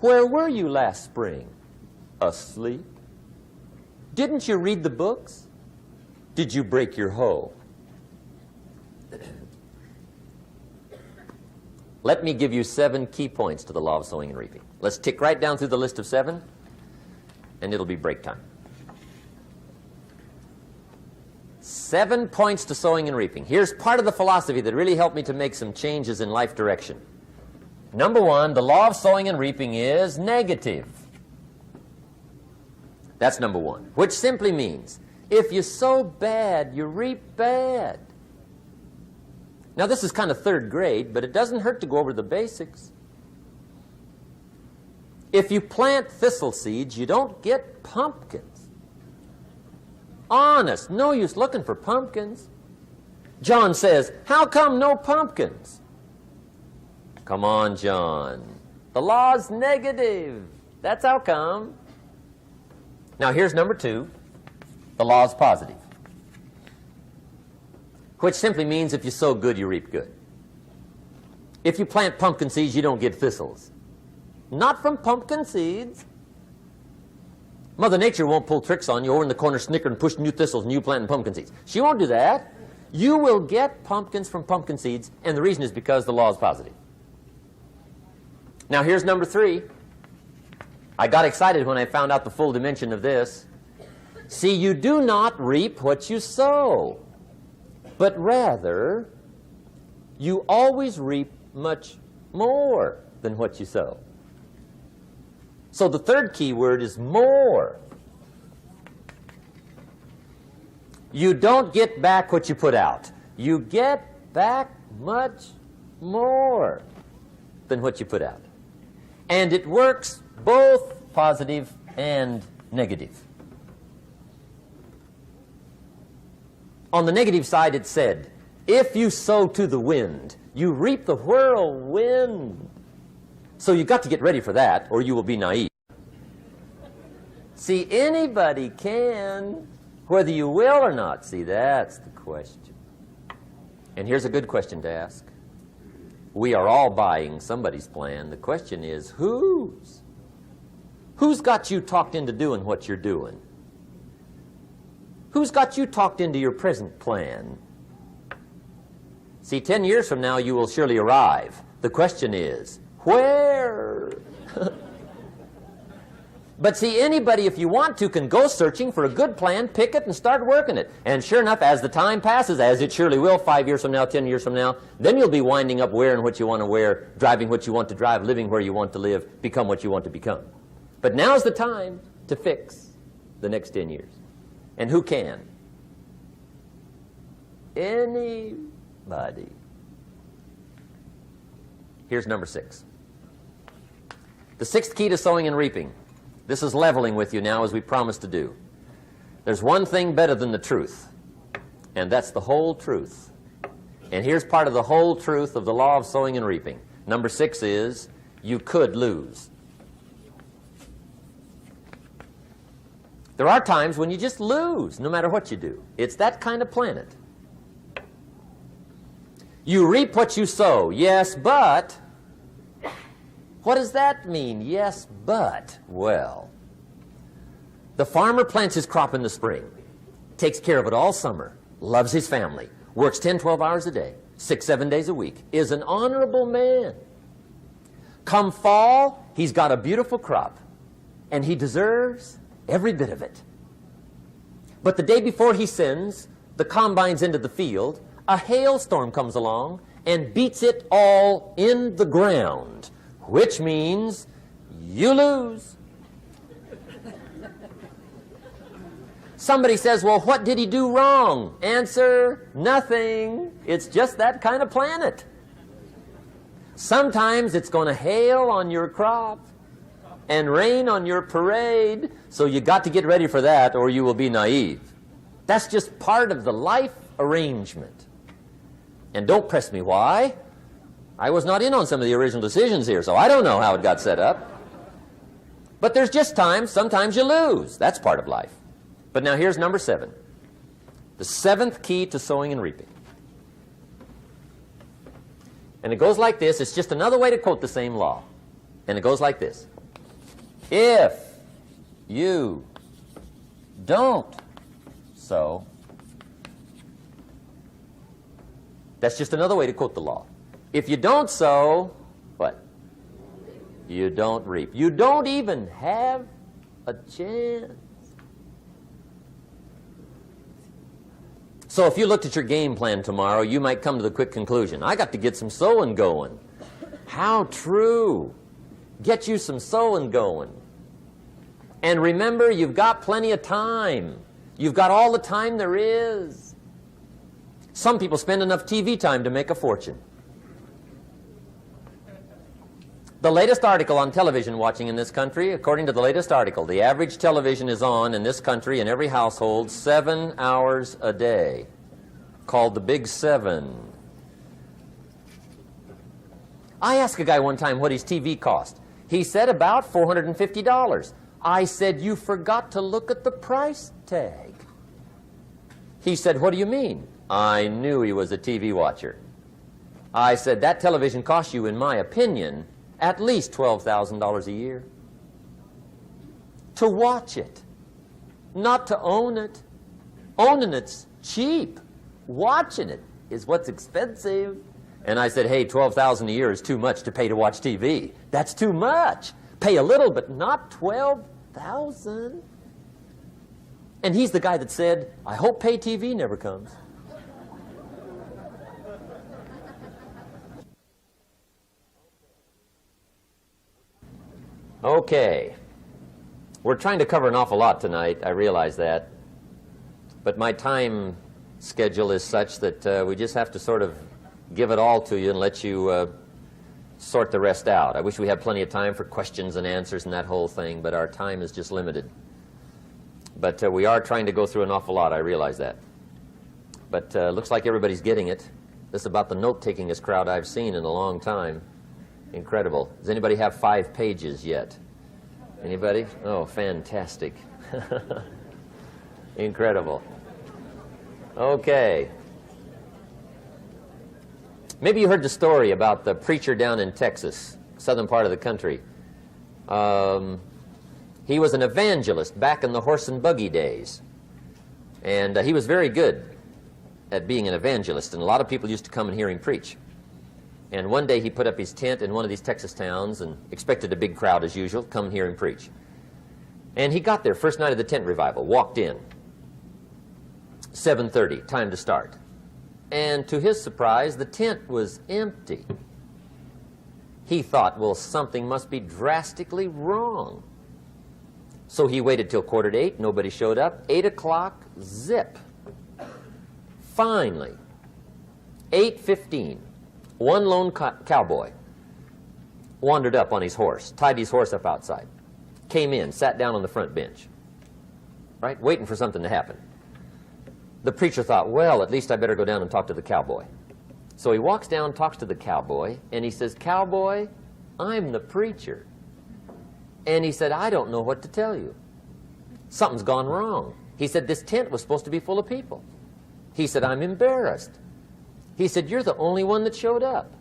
Where were you last spring? Asleep. Didn't you read the books? Did you break your hoe? Let me give you 7 key points to the law of sowing and reaping. Let's tick right down through the list of 7, and it'll be break time. 7 points to sowing and reaping. Here's part of the philosophy that really helped me to make some changes in life direction. Number 1, the law of sowing and reaping is negative. That's number 1, which simply means if you sow bad, you reap bad. Now, this is kind of 3rd grade, but it doesn't hurt to go over the basics. If you plant thistle seeds, you don't get pumpkins. Honest, no use looking for pumpkins. John says, how come no pumpkins? Come on, John. The law's negative. That's how come. Now, here's number 2. The law's positive, which simply means if you sow good, you reap good. If you plant pumpkin seeds, you don't get thistles. Not from pumpkin seeds. Mother Nature won't pull tricks on you over in the corner snickering, pushing new thistles and you planting pumpkin seeds. She won't do that. You will get pumpkins from pumpkin seeds, and the reason is because the law is positive. Now, here's number 3. I got excited when I found out the full dimension of this. See, you do not reap what you sow, but rather you always reap much more than what you sow. So the 3rd key word is more. You don't get back what you put out. You get back much more than what you put out. And it works both positive and negative. On the negative side, it said, if you sow to the wind, you reap the whirlwind. So you've got to get ready for that, or you will be naive. See, anybody can, whether you will or not. See, that's the question. And here's a good question to ask. We are all buying somebody's plan. The question is, whose? Who's got you talked into doing what you're doing? Who's got you talked into your present plan? See, 10 years from now, you will surely arrive. The question is, where? But see, anybody, if you want to, can go searching for a good plan, pick it, and start working it. And sure enough, as the time passes, as it surely will 5 years from now, 10 years from now, then you'll be winding up wearing what you want to wear, driving what you want to drive, living where you want to live, become what you want to become. But now's the time to fix the next 10 years. And who can? Anybody. Here's number 6. The 6th key to sowing and reaping. This is leveling with you now, as we promised to do. There's one thing better than the truth, and that's the whole truth. And here's part of the whole truth of the law of sowing and reaping. Number 6 is, you could lose. There are times when you just lose, no matter what you do. It's that kind of planet. You reap what you sow, yes, but... What does that mean, yes, but? Well, the farmer plants his crop in the spring, takes care of it all summer, loves his family, works 10, 12 hours a day, 6, 7 days a week, is an honorable man. Come fall, he's got a beautiful crop, and he deserves every bit of it. But the day before he sends the combines into the field, a hailstorm comes along and beats it all in the ground, which means you lose. Somebody says, well, what did he do wrong? Answer, nothing. It's just that kind of planet. Sometimes it's going to hail on your crop and rain on your parade, so you got to get ready for that or you will be naive. That's just part of the life arrangement. And don't press me why. I was not in on some of the original decisions here, so I don't know how it got set up. But there's just times, sometimes you lose. That's part of life. But now here's number 7. The 7th key to sowing and reaping. And it goes like this. It's just another way to quote the same law. And it goes like this. If you don't sow, that's just another way to quote the law. If you don't sow, what? You don't reap. You don't even have a chance. So if you looked at your game plan tomorrow, you might come to the quick conclusion, I got to get some sowing going. How true. Get you some sowing going. And remember, you've got plenty of time. You've got all the time there is. Some people spend enough TV time to make a fortune. The latest article on television watching in this country, according to the latest article, the average television is on in this country in every household 7 hours a day, called the Big 7. I asked a guy one time what his TV cost. He said about $450. I said, you forgot to look at the price tag. He said, what do you mean? I knew he was a TV watcher. I said, that television costs you, in my opinion, at least $12,000 a year. To watch it, not to own it. Owning it's cheap. Watching it is what's expensive. And I said, hey, $12,000 a year is too much to pay to watch TV. That's too much. Pay a little, but not $12,000. And he's the guy that said, I hope pay TV never comes. Okay. We're trying to cover an awful lot tonight. I realize that. But my time schedule is such that we just have to sort of give it all to you and let you sort the rest out. I wish we had plenty of time for questions and answers and that whole thing, but our time is just limited. But we are trying to go through an awful lot. I realize that. But looks like everybody's getting it. This is about the note-takingest crowd I've seen in a long time. Incredible. Does anybody have 5 pages yet? Anybody? Oh, fantastic. Incredible. Okay. Maybe you heard the story about the preacher down in Texas, southern part of the country. He was an evangelist back in the horse and buggy days. And he was very good at being an evangelist, and a lot of people used to come and hear him preach. And one day he put up his tent in one of these Texas towns and expected a big crowd as usual, come hear him preach. And he got there, first night of the tent revival, walked in. 7:30, time to start. And to his surprise, the tent was empty. He thought, well, something must be drastically wrong. So he waited till 7:45, nobody showed up. 8 o'clock, zip. Finally, 8:15, one lone cowboy wandered up on his horse, tied his horse up outside, came in, sat down on the front bench, right, waiting for something to happen. The preacher thought, well, at least I better go down and talk to the cowboy. So he walks down, talks to the cowboy, and he says, Cowboy, I'm the preacher. And he said, I don't know what to tell you. Something's gone wrong. He said, this tent was supposed to be full of people. He said, I'm embarrassed. He said, you're the only one that showed up.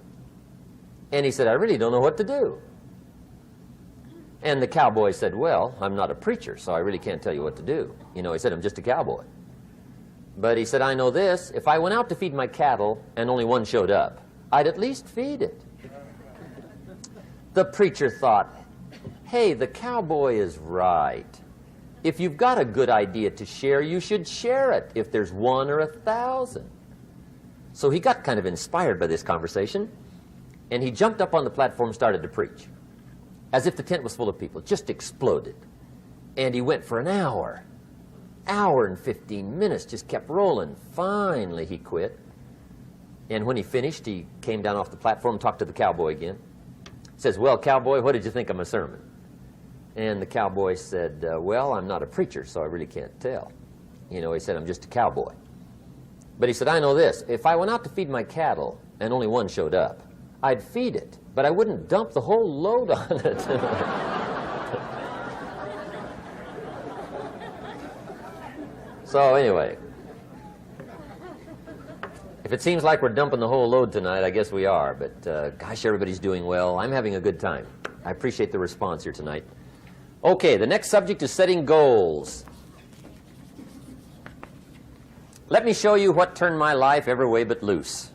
And he said, I really don't know what to do. And the cowboy said, well, I'm not a preacher, so I really can't tell you what to do. You know, he said, I'm just a cowboy. But he said, I know this, if I went out to feed my cattle and only one showed up, I'd at least feed it. The preacher thought, hey, the cowboy is right. If you've got a good idea to share, you should share it, if there's 1 or 1,000. So he got kind of inspired by this conversation, and he jumped up on the platform and started to preach, as if the tent was full of people. It just exploded. And he went for an hour and 15 minutes, just kept rolling. Finally, he quit. And when he finished, he came down off the platform and talked to the cowboy again. He says, well, cowboy, what did you think of my sermon? And the cowboy said, well, I'm not a preacher, so I really can't tell. You know, he said, I'm just a cowboy. But he said, I know this. If I went out to feed my cattle and only one showed up, I'd feed it, but I wouldn't dump the whole load on it. So anyway, if it seems like we're dumping the whole load tonight, I guess we are. But gosh, everybody's doing well. I'm having a good time. I appreciate the response here tonight. Okay, the next subject is setting goals. Let me show you what turned my life every way but loose.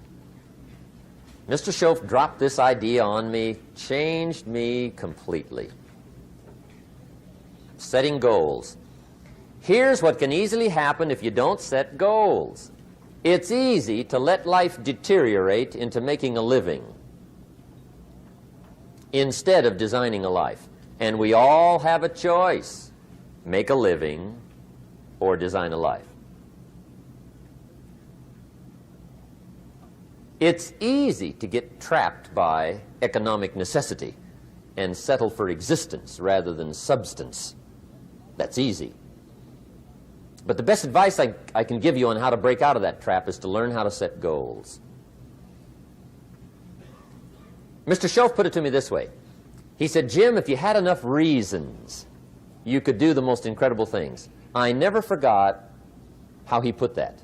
Mr. Schoaf dropped this idea on me, changed me completely. Setting goals. Here's what can easily happen if you don't set goals. It's easy to let life deteriorate into making a living instead of designing a life. And we all have a choice. Make a living or design a life. It's easy to get trapped by economic necessity and settle for existence rather than substance. That's easy. But the best advice I can give you on how to break out of that trap is to learn how to set goals. Mr. Schoaf put it to me this way. He said, Jim, if you had enough reasons, you could do the most incredible things. I never forgot how he put that.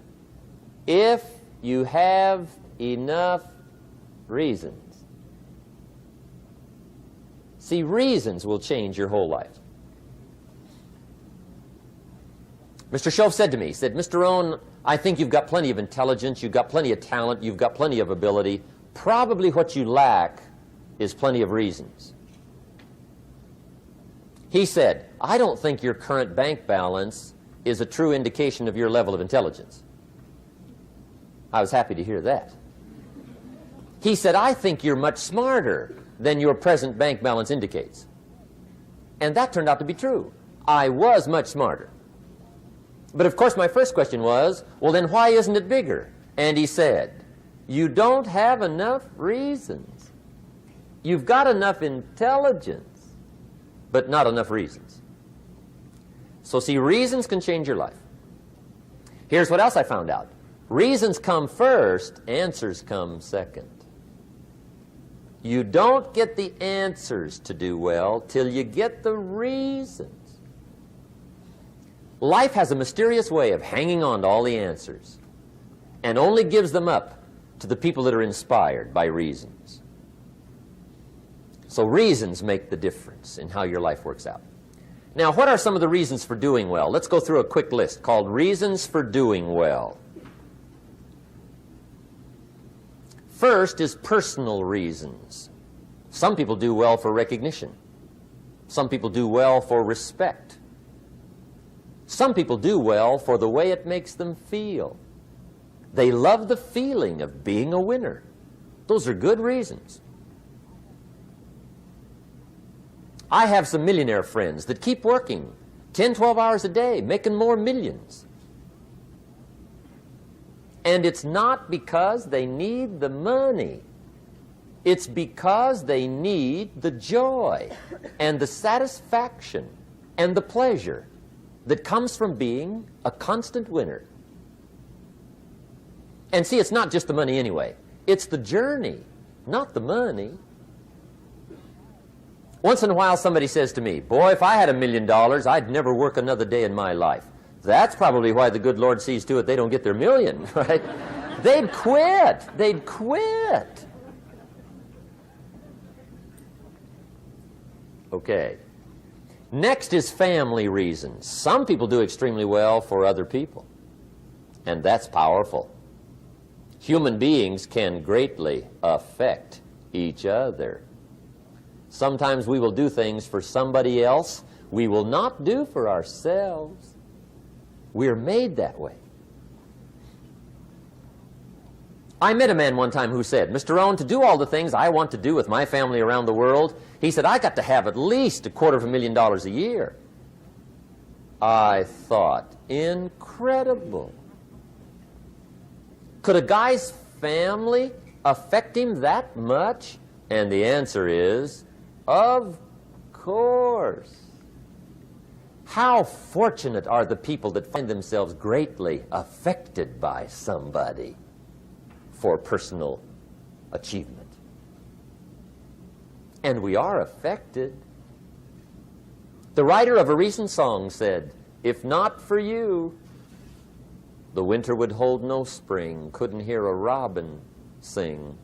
If you have enough reasons. See, reasons will change your whole life. Mr. Schoaf said to me, he said, Mr. Rohn, I think you've got plenty of intelligence, you've got plenty of talent, you've got plenty of ability. Probably what you lack is plenty of reasons. He said, I don't think your current bank balance is a true indication of your level of intelligence. I was happy to hear that. He said, I think you're much smarter than your present bank balance indicates. And that turned out to be true. I was much smarter. But of course my first question was, well then why isn't it bigger? And he said, you don't have enough reasons. You've got enough intelligence, but not enough reasons. So see, reasons can change your life. Here's what else I found out. Reasons come first, answers come second. You don't get the answers to do well till you get the reasons. Life has a mysterious way of hanging on to all the answers and only gives them up to the people that are inspired by reasons. So reasons make the difference in how your life works out. Now, what are some of the reasons for doing well? Let's go through a quick list called Reasons for Doing Well. First is personal reasons. Some people do well for recognition. Some people do well for respect. Some people do well for the way it makes them feel. They love the feeling of being a winner. Those are good reasons. I have some millionaire friends that keep working 10, 12 hours a day, making more millions. And it's not because they need the money. It's because they need the joy and the satisfaction and the pleasure that comes from being a constant winner. And see, it's not just the money anyway. It's the journey, not the money. Once in a while somebody says to me, boy, if I had $1 million, I'd never work another day in my life. That's probably why the good Lord sees to it they don't get their million, right? They'd quit. They'd quit. Okay. Next is family reasons. Some people do extremely well for other people, and that's powerful. Human beings can greatly affect each other. Sometimes we will do things for somebody else we will not do for ourselves. We're made that way. I met a man one time who said, Mr. Rohn, to do all the things I want to do with my family around the world, he said, I got to have at least $250,000 a year. I thought, incredible. Could a guy's family affect him that much? And the answer is, of course. How fortunate are the people that find themselves greatly affected by somebody for personal achievement. And we are affected. The writer of a recent song said, "If not for you, the winter would hold no spring, couldn't hear a robin sing.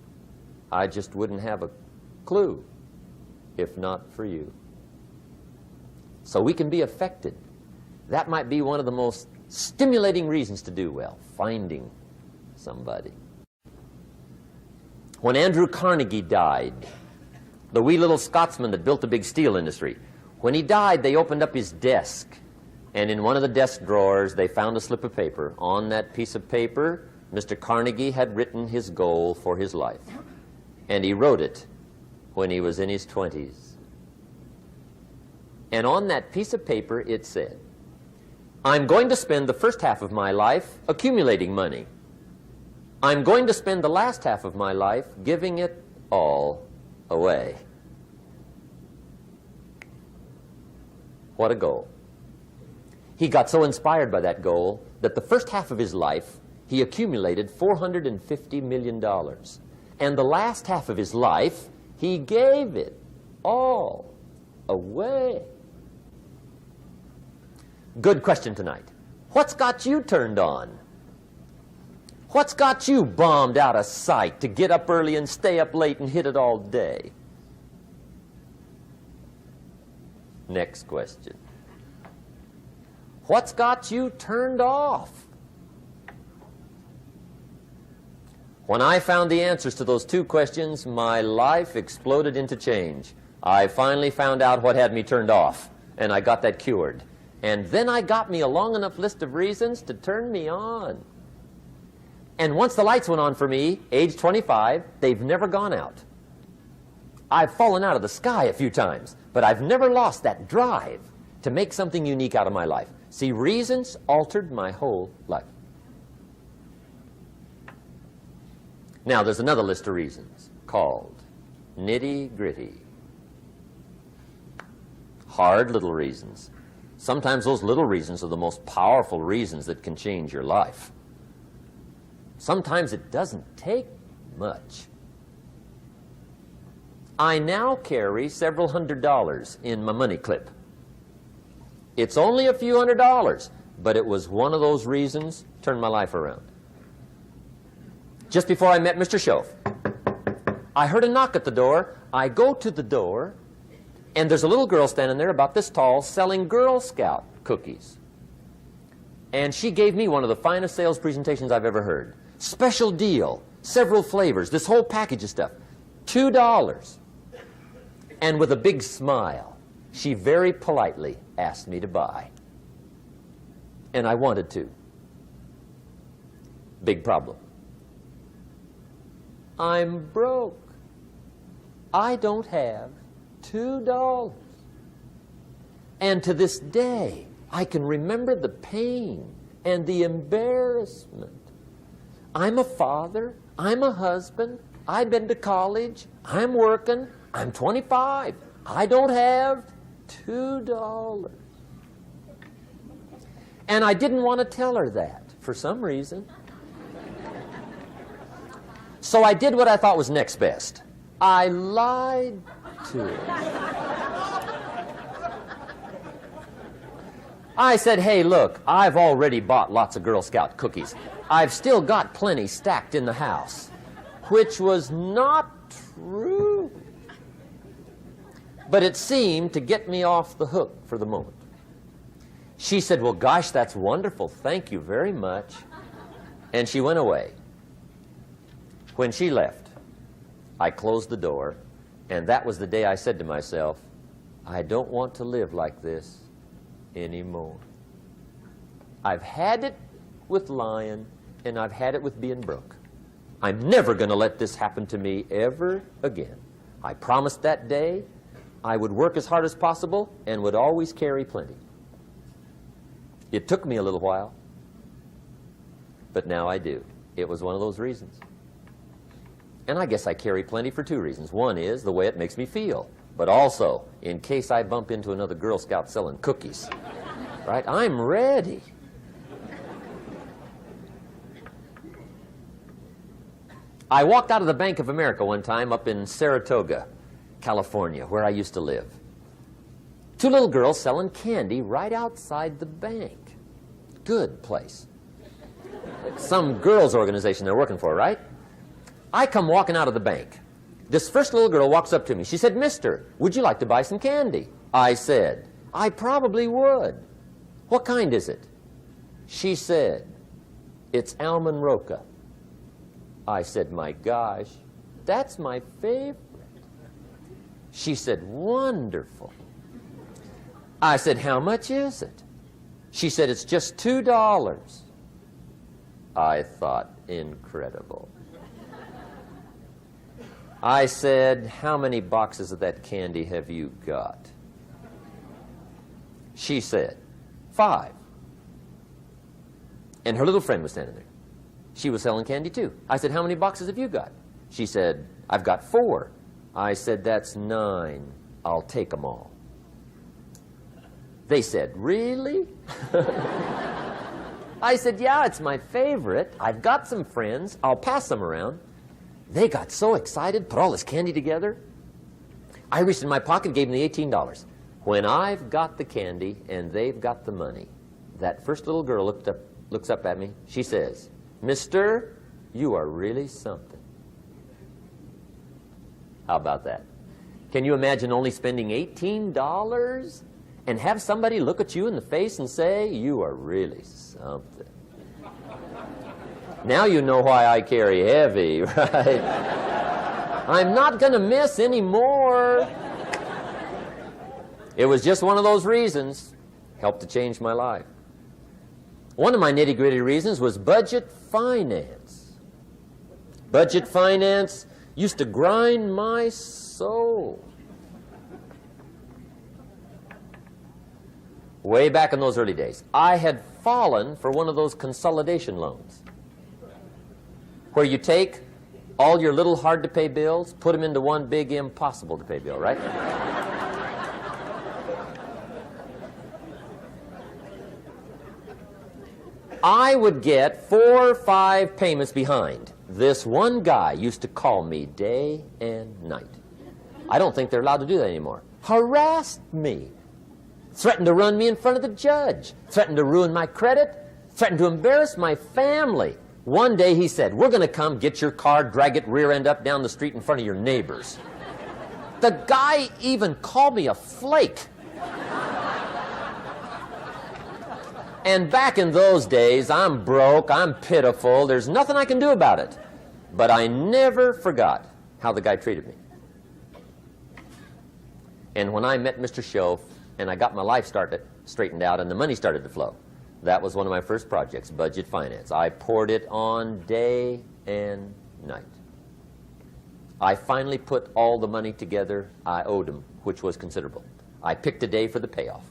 I just wouldn't have a clue if not for you." So we can be affected. That might be one of the most stimulating reasons to do well, finding somebody. When Andrew Carnegie died, the wee little Scotsman that built the big steel industry, when he died, they opened up his desk, and in one of the desk drawers, they found a slip of paper. On that piece of paper, Mr. Carnegie had written his goal for his life, and he wrote it when he was in his 20s. And on that piece of paper, it said, "I'm going to spend the first half of my life accumulating money. I'm going to spend the last half of my life giving it all away." What a goal. He got so inspired by that goal that the first half of his life, he accumulated $450 million. And the last half of his life, he gave it all away. Good question tonight. What's got you turned on? What's got you bombed out of sight to get up early and stay up late and hit it all day? Next question. What's got you turned off? When I found the answers to those two questions, my life exploded into change. I finally found out what had me turned off, and I got that cured. And then I got me a long enough list of reasons to turn me on. And once the lights went on for me, age 25, they've never gone out. I've fallen out of the sky a few times, but I've never lost that drive to make something unique out of my life. See, reasons altered my whole life. Now, there's another list of reasons called nitty-gritty. Hard little reasons. Sometimes those little reasons are the most powerful reasons that can change your life. Sometimes it doesn't take much. I now carry several $100s in my money clip. It's only a few $100s, but it was one of those reasons turned my life around. Just before I met Mr. Schoaf, I heard a knock at the door. I go to the door, and there's a little girl standing there about this tall selling Girl Scout cookies. And she gave me one of the finest sales presentations I've ever heard. Special deal, several flavors, this whole package of stuff, $2. And with a big smile, she very politely asked me to buy. And I wanted to. Big problem. I'm broke. I don't have $2. And to this day, I can remember the pain and the embarrassment. I'm a father. I'm a husband. I've been to college. I'm working. I'm 25. I don't have $2. And I didn't want to tell her that for some reason. So I did what I thought was next best. I lied to her. I said, "Hey, look, I've already bought lots of Girl Scout cookies. I've still got plenty stacked in the house," which was not true. But it seemed to get me off the hook for the moment. She said, "Well, gosh, that's wonderful. Thank you very much." And she went away. When she left, I closed the door, and that was the day I said to myself, I don't want to live like this anymore. I've had it with lying, and I've had it with being broke. I'm never going to let this happen to me ever again. I promised that day I would work as hard as possible and would always carry plenty. It took me a little while, but now I do. It was one of those reasons. And I guess I carry plenty for two reasons. One is the way it makes me feel, but also in case I bump into another Girl Scout selling cookies. Right? I'm ready. I walked out of the Bank of America one time up in Saratoga, California, where I used to live. Two little girls selling candy right outside the bank. Good place. Some girls' organization they're working for, right? I come walking out of the bank. This first little girl walks up to me. She said, "Mister, would you like to buy some candy?" I said, "I probably would." "What kind is it?" She said, "It's almond roca." I said, "My gosh, that's my favorite." She said, "Wonderful." I said, "How much is it?" She said, "It's just $2. I thought, incredible. I said, "How many boxes of that candy have you got?" She said, 5. And her little friend was standing there. She was selling candy too. I said, "How many boxes have you got?" She said, "I've got 4. I said, "That's 9. I'll take them all." They said, "Really?" I said, "Yeah, it's my favorite. I've got some friends. I'll pass them around." They got so excited, put all this candy together. I reached in my pocket, gave them the $18. When I've got the candy and they've got the money, that first little girl looks up at me. She says, "Mister, you are really something." How about that? Can you imagine only spending $18 and have somebody look at you in the face and say, "You are really something"? Now you know why I carry heavy, right? I'm not going to miss anymore. It was just one of those reasons. Helped to change my life. One of my nitty-gritty reasons was budget finance. Budget finance used to grind my soul. Way back in those early days, I had fallen for one of those consolidation loans, where you take all your little hard-to-pay bills, put them into one big impossible-to-pay bill, right? I would get 4 or 5 payments behind. This one guy used to call me day and night. I don't think they're allowed to do that anymore. Harassed me. Threatened to run me in front of the judge. Threatened to ruin my credit. Threatened to embarrass my family. One day he said, "We're going to come get your car, drag it rear end up down the street in front of your neighbors." The guy even called me a flake. And back in those days, I'm broke, I'm pitiful, there's nothing I can do about it. But I never forgot how the guy treated me. And when I met Mr. Schoaf and I got my life straightened out and the money started to flow, that was one of my first projects, budget finance. I poured it on day and night. I finally put all the money together I owed him, which was considerable. I picked a day for the payoff.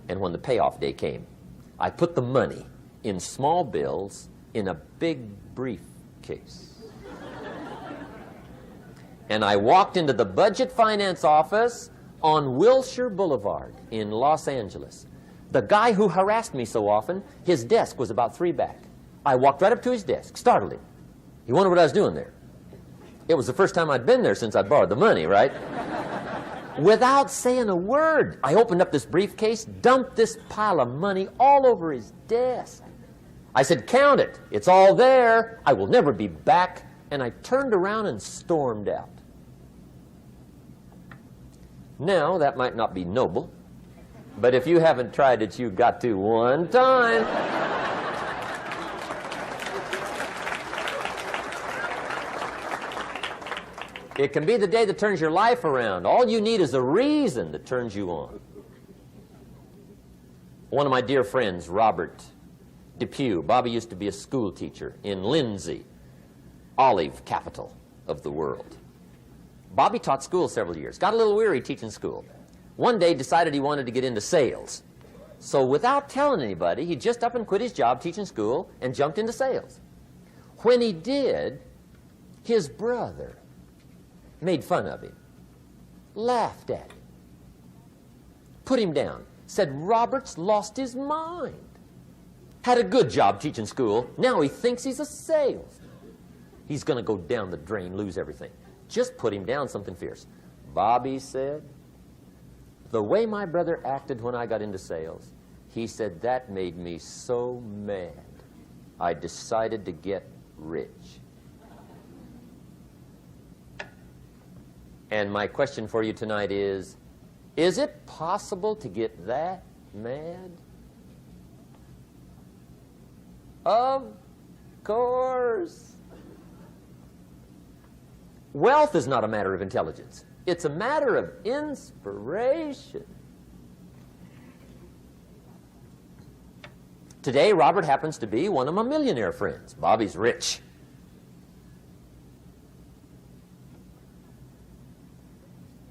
And when the payoff day came, I put the money in small bills in a big briefcase. And I walked into the budget finance office on Wilshire Boulevard in Los Angeles. The guy who harassed me so often, his desk was about 3 back. I walked right up to his desk, startled him. He wondered what I was doing there. It was the first time I'd been there since I'd borrowed the money, right? Without saying a word, I opened up this briefcase, dumped this pile of money all over his desk. I said, "Count it. It's all there. I will never be back." And I turned around and stormed out. Now, that might not be noble, but if you haven't tried it, you've got to one time. It can be the day that turns your life around. All you need is a reason that turns you on. One of my dear friends, Robert Depew, Bobby used to be a school teacher in Lindsay, olive capital of the world. Bobby taught school several years, got a little weary teaching school. One day decided he wanted to get into sales. So without telling anybody, he just up and quit his job teaching school and jumped into sales. When he did, his brother made fun of him, laughed at him, put him down. said Robert's lost his mind. Had a good job teaching school. Now he thinks he's a salesman. He's going to go down the drain, lose everything. Just put him down something fierce. Bobby said, the way my brother acted when I got into sales, he said that made me so mad, I decided to get rich. And my question for you tonight is it possible to get that mad? Of course. Wealth is not a matter of intelligence. It's a matter of inspiration. Today, Robert happens to be one of my millionaire friends. Bobby's rich.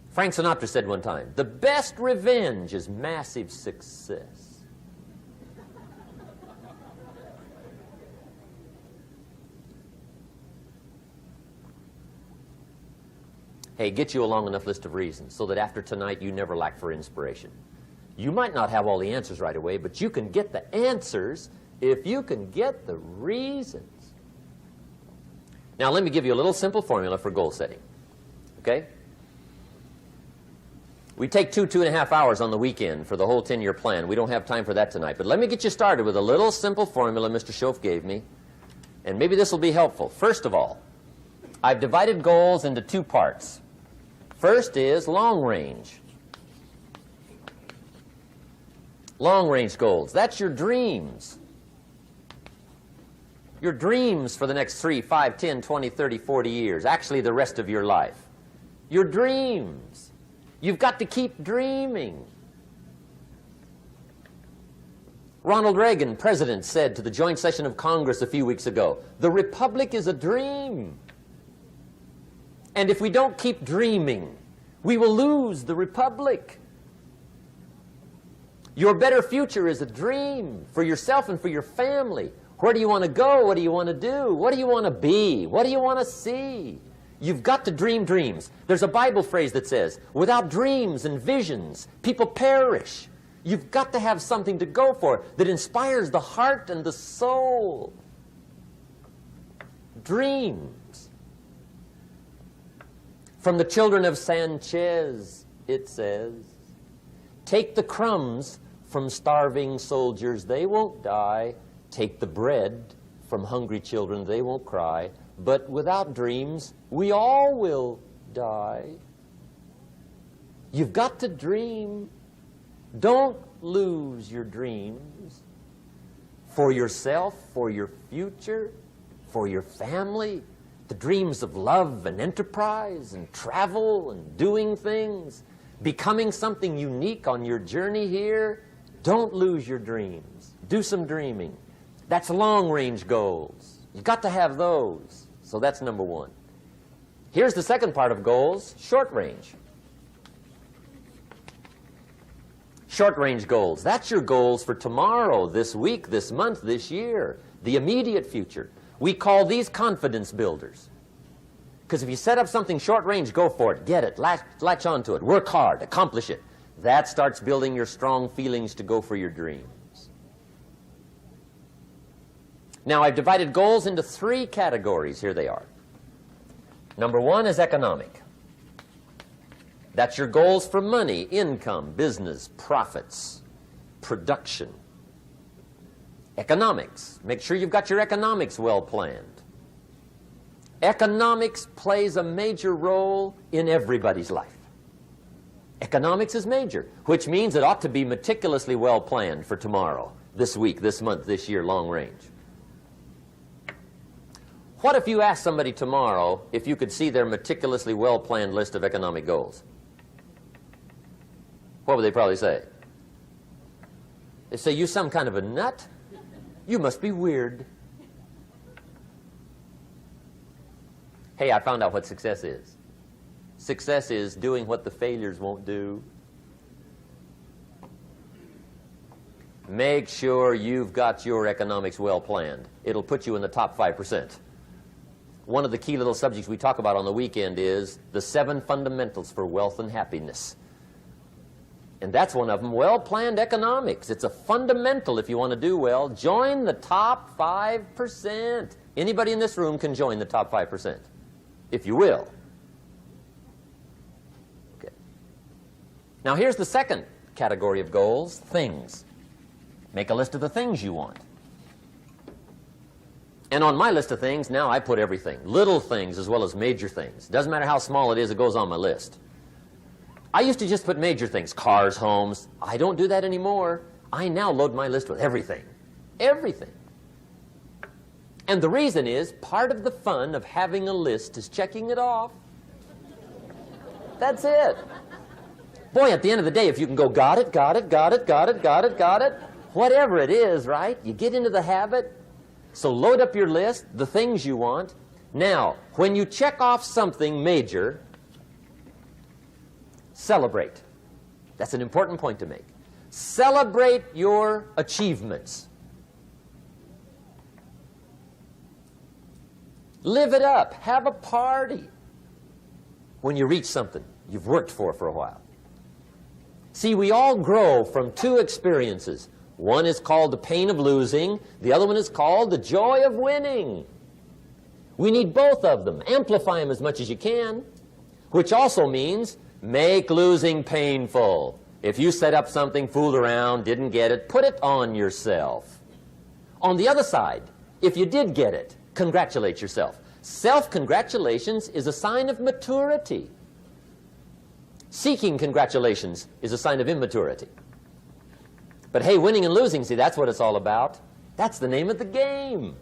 Frank Sinatra said one time, the best revenge is massive success. Hey, get you a long enough list of reasons so that after tonight you never lack for inspiration. You might not have all the answers right away, but you can get the answers if you can get the reasons. Now, let me give you a little simple formula for goal setting. Okay? We take 2.5 hours on the weekend for the whole 10-year plan. We don't have time for that tonight. But let me get you started with a little simple formula Mr. Schoaf gave me. And maybe this will be helpful. First of all, I've divided goals into two parts. First is long range. Long range goals. That's your dreams. Your dreams for the next 3, 5, 10, 20, 30, 40 years. Actually, the rest of your life. Your dreams. You've got to keep dreaming. Ronald Reagan, president, said to the joint session of Congress a few weeks ago, the Republic is a dream. And if we don't keep dreaming, we will lose the Republic. Your better future is a dream for yourself and for your family. Where do you want to go? What do you want to do? What do you want to be? What do you want to see? You've got to dream dreams. There's a Bible phrase that says, without dreams and visions, people perish. You've got to have something to go for that inspires the heart and the soul. Dreams. From the children of Sanchez, it says, take the crumbs from starving soldiers, they won't die. Take the bread from hungry children, they won't cry. But without dreams, we all will die. You've got to dream. Don't lose your dreams for yourself, for your future, for your family. The dreams of love and enterprise and travel and doing things, becoming something unique on your journey here. Don't lose your dreams. Do some dreaming. That's long-range goals. You've got to have those. So that's number one. Here's the second part of goals, short range. Short-range goals. That's your goals for tomorrow, this week, this month, this year, the immediate future. We call these confidence builders. Because if you set up something short-range, go for it, get it, latch onto it, work hard, accomplish it. That starts building your strong feelings to go for your dreams. Now, I've divided goals into 3 categories. Here they are. Number 1 is economic. That's your goals for money, income, business, profits, production. Economics. Make sure you've got your economics well planned. Economics plays a major role in everybody's life. Economics is major, which means it ought to be meticulously well planned for tomorrow, this week, this month, this year, long range. What if you asked somebody tomorrow if you could see their meticulously well-planned list of economic goals? What would they probably say? They'd say, you some kind of a nut? You must be weird. Hey, I found out what success is. Success is doing what the failures won't do. Make sure you've got your economics well planned. It'll put you in the top 5%. One of the key little subjects we talk about on the weekend is the 7 fundamentals for wealth and happiness. And that's one of them, well-planned economics. It's a fundamental if you want to do well. Join the top 5%. Anybody in this room can join the top 5%, if you will. Okay. Now here's the second category of goals, things. Make a list of the things you want. And on my list of things, now I put everything. Little things as well as major things. Doesn't matter how small it is, it goes on my list. I used to just put major things, cars, homes. I don't do that anymore. I now load my list with everything. Everything. And the reason is, part of the fun of having a list is checking it off. That's it. Boy, at the end of the day, if you can go, got it, got it, got it, got it, got it, got it, whatever it is, right? You get into the habit. So load up your list, the things you want. Now, when you check off something major, celebrate. That's an important point to make. Celebrate your achievements. Live it up. Have a party when you reach something you've worked for a while. See, we all grow from two experiences. One is called the pain of losing. The other one is called the joy of winning. We need both of them. Amplify them as much as you can, which also means make losing painful. If you set up something, fooled around, didn't get it, put it on yourself. On the other side, if you did get it, congratulate yourself. Self-congratulations is a sign of maturity. Seeking congratulations is a sign of immaturity. But hey, winning and losing, see, that's what it's all about. That's the name of the game.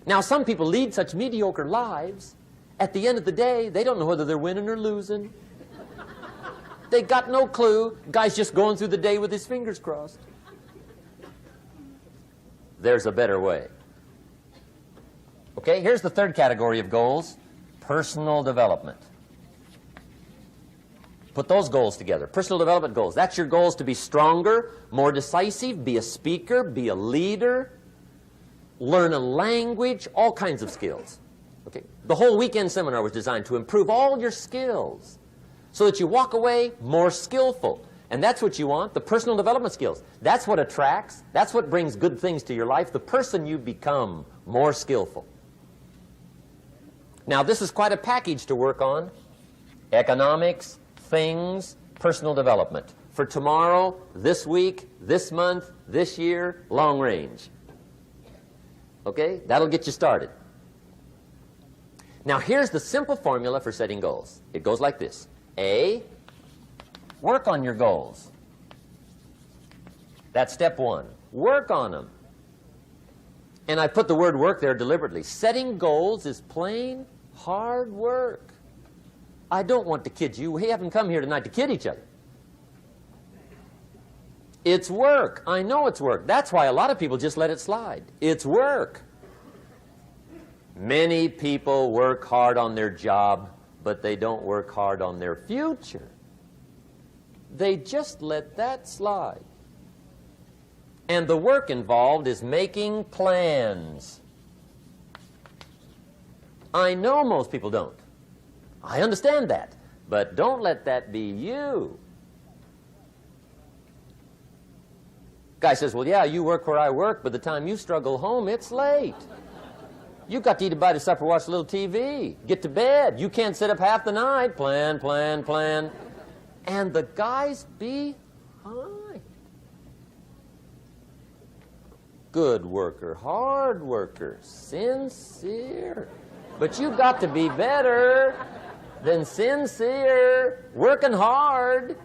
Now, some people lead such mediocre lives, at the end of the day, they don't know whether they're winning or losing. They got no clue. Guy's just going through the day with his fingers crossed. There's a better way. Okay, here's the third category of goals, personal development. Put those goals together. Personal development goals. That's your goals to be stronger, more decisive, be a speaker, be a leader, learn a language, all kinds of skills. Okay? The whole weekend seminar was designed to improve all your skills so that you walk away more skillful. And that's what you want, the personal development skills. That's what attracts, that's what brings good things to your life, the person you become more skillful. Now, this is quite a package to work on. Economics, things, personal development. For tomorrow, this week, this month, this year, long range. Okay? That'll get you started. Now, here's the simple formula for setting goals. It goes like this. A, work on your goals. That's step one. Work on them. And I put the word work there deliberately. Setting goals is plain hard work. I don't want to kid you. We haven't come here tonight to kid each other. It's work. I know it's work. That's why a lot of people just let it slide. It's work. Many people work hard on their job, but they don't work hard on their future. They just let that slide. And the work involved is making plans. I know most people don't. I understand that, but don't let that be you. Guy says, well, yeah, you work where I work, but the time you struggle home, it's late. You've got to eat a bite of supper, watch a little TV, get to bed. You can't sit up half the night. Plan, plan, plan. And the guy's behind. Good worker, hard worker, sincere. But you've got to be better than sincere, working hard.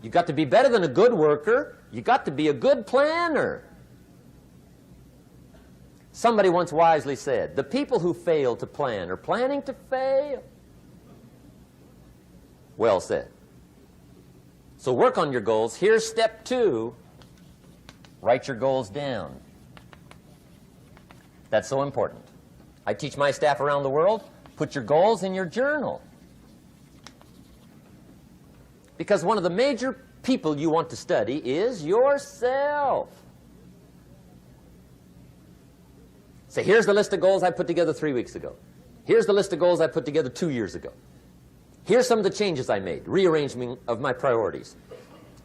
You've got to be better than a good worker. You've got to be a good planner. Somebody once wisely said, the people who fail to plan are planning to fail. Well said. So work on your goals. Here's step 2. Write your goals down. That's so important. I teach my staff around the world, put your goals in your journal. Because one of the major people you want to study is yourself. Say, here's the list of goals I put together 3 weeks ago. Here's the list of goals I put together 2 years ago. Here's some of the changes I made, rearrangement of my priorities.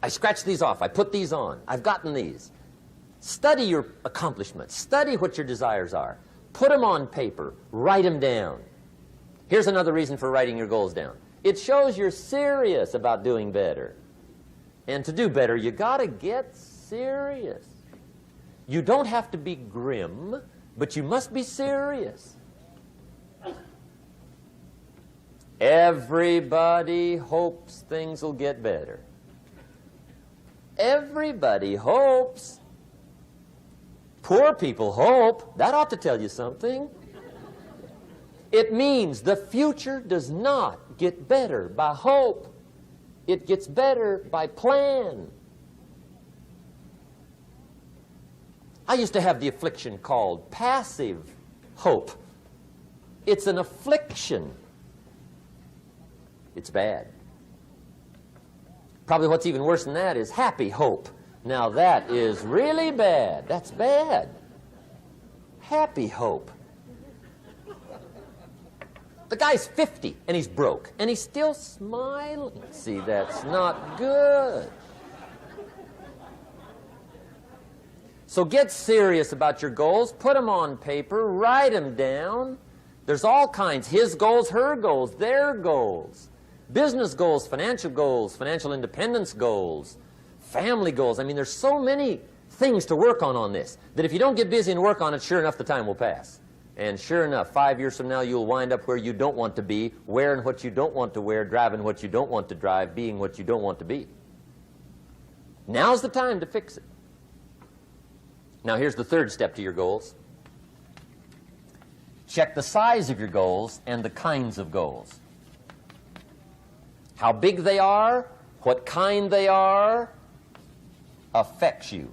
I scratched these off. I put these on. I've gotten these. Study your accomplishments. Study what your desires are. Put them on paper. Write them down. Here's another reason for writing your goals down. It shows you're serious about doing better. And to do better, you got to get serious. You don't have to be grim, but you must be serious. Everybody hopes things will get better. Everybody hopes. Poor people hope. That ought to tell you something. It means the future does not get better by hope. It gets better by plan. I used to have the affliction called passive hope. It's an affliction. It's bad. Probably what's even worse than that is happy hope. Now that is really bad. That's bad. Happy hope. The guy's 50 and he's broke and he's still smiling. See, that's not good. So get serious about your goals. Put them on paper. Write them down. There's all kinds. His goals, her goals, their goals. Business goals, financial independence goals, family goals. I mean, there's so many things to work on this that if you don't get busy and work on it, sure enough, the time will pass. And sure enough, 5 years from now, you'll wind up where you don't want to be, wearing what you don't want to wear, driving what you don't want to drive, being what you don't want to be. Now's the time to fix it. Now, here's the third step to your goals. Check the size of your goals and the kinds of goals. How big they are, what kind they are, affects you.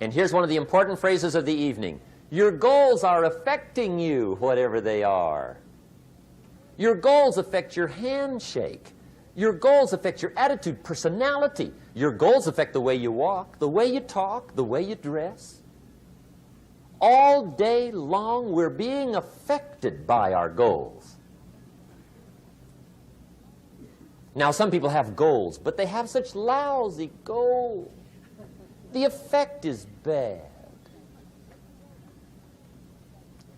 And here's one of the important phrases of the evening. Your goals are affecting you, whatever they are. Your goals affect your handshake. Your goals affect your attitude, personality. Your goals affect the way you walk, the way you talk, the way you dress. All day long, we're being affected by our goals. Now, some people have goals, but they have such lousy goals. The effect is bad.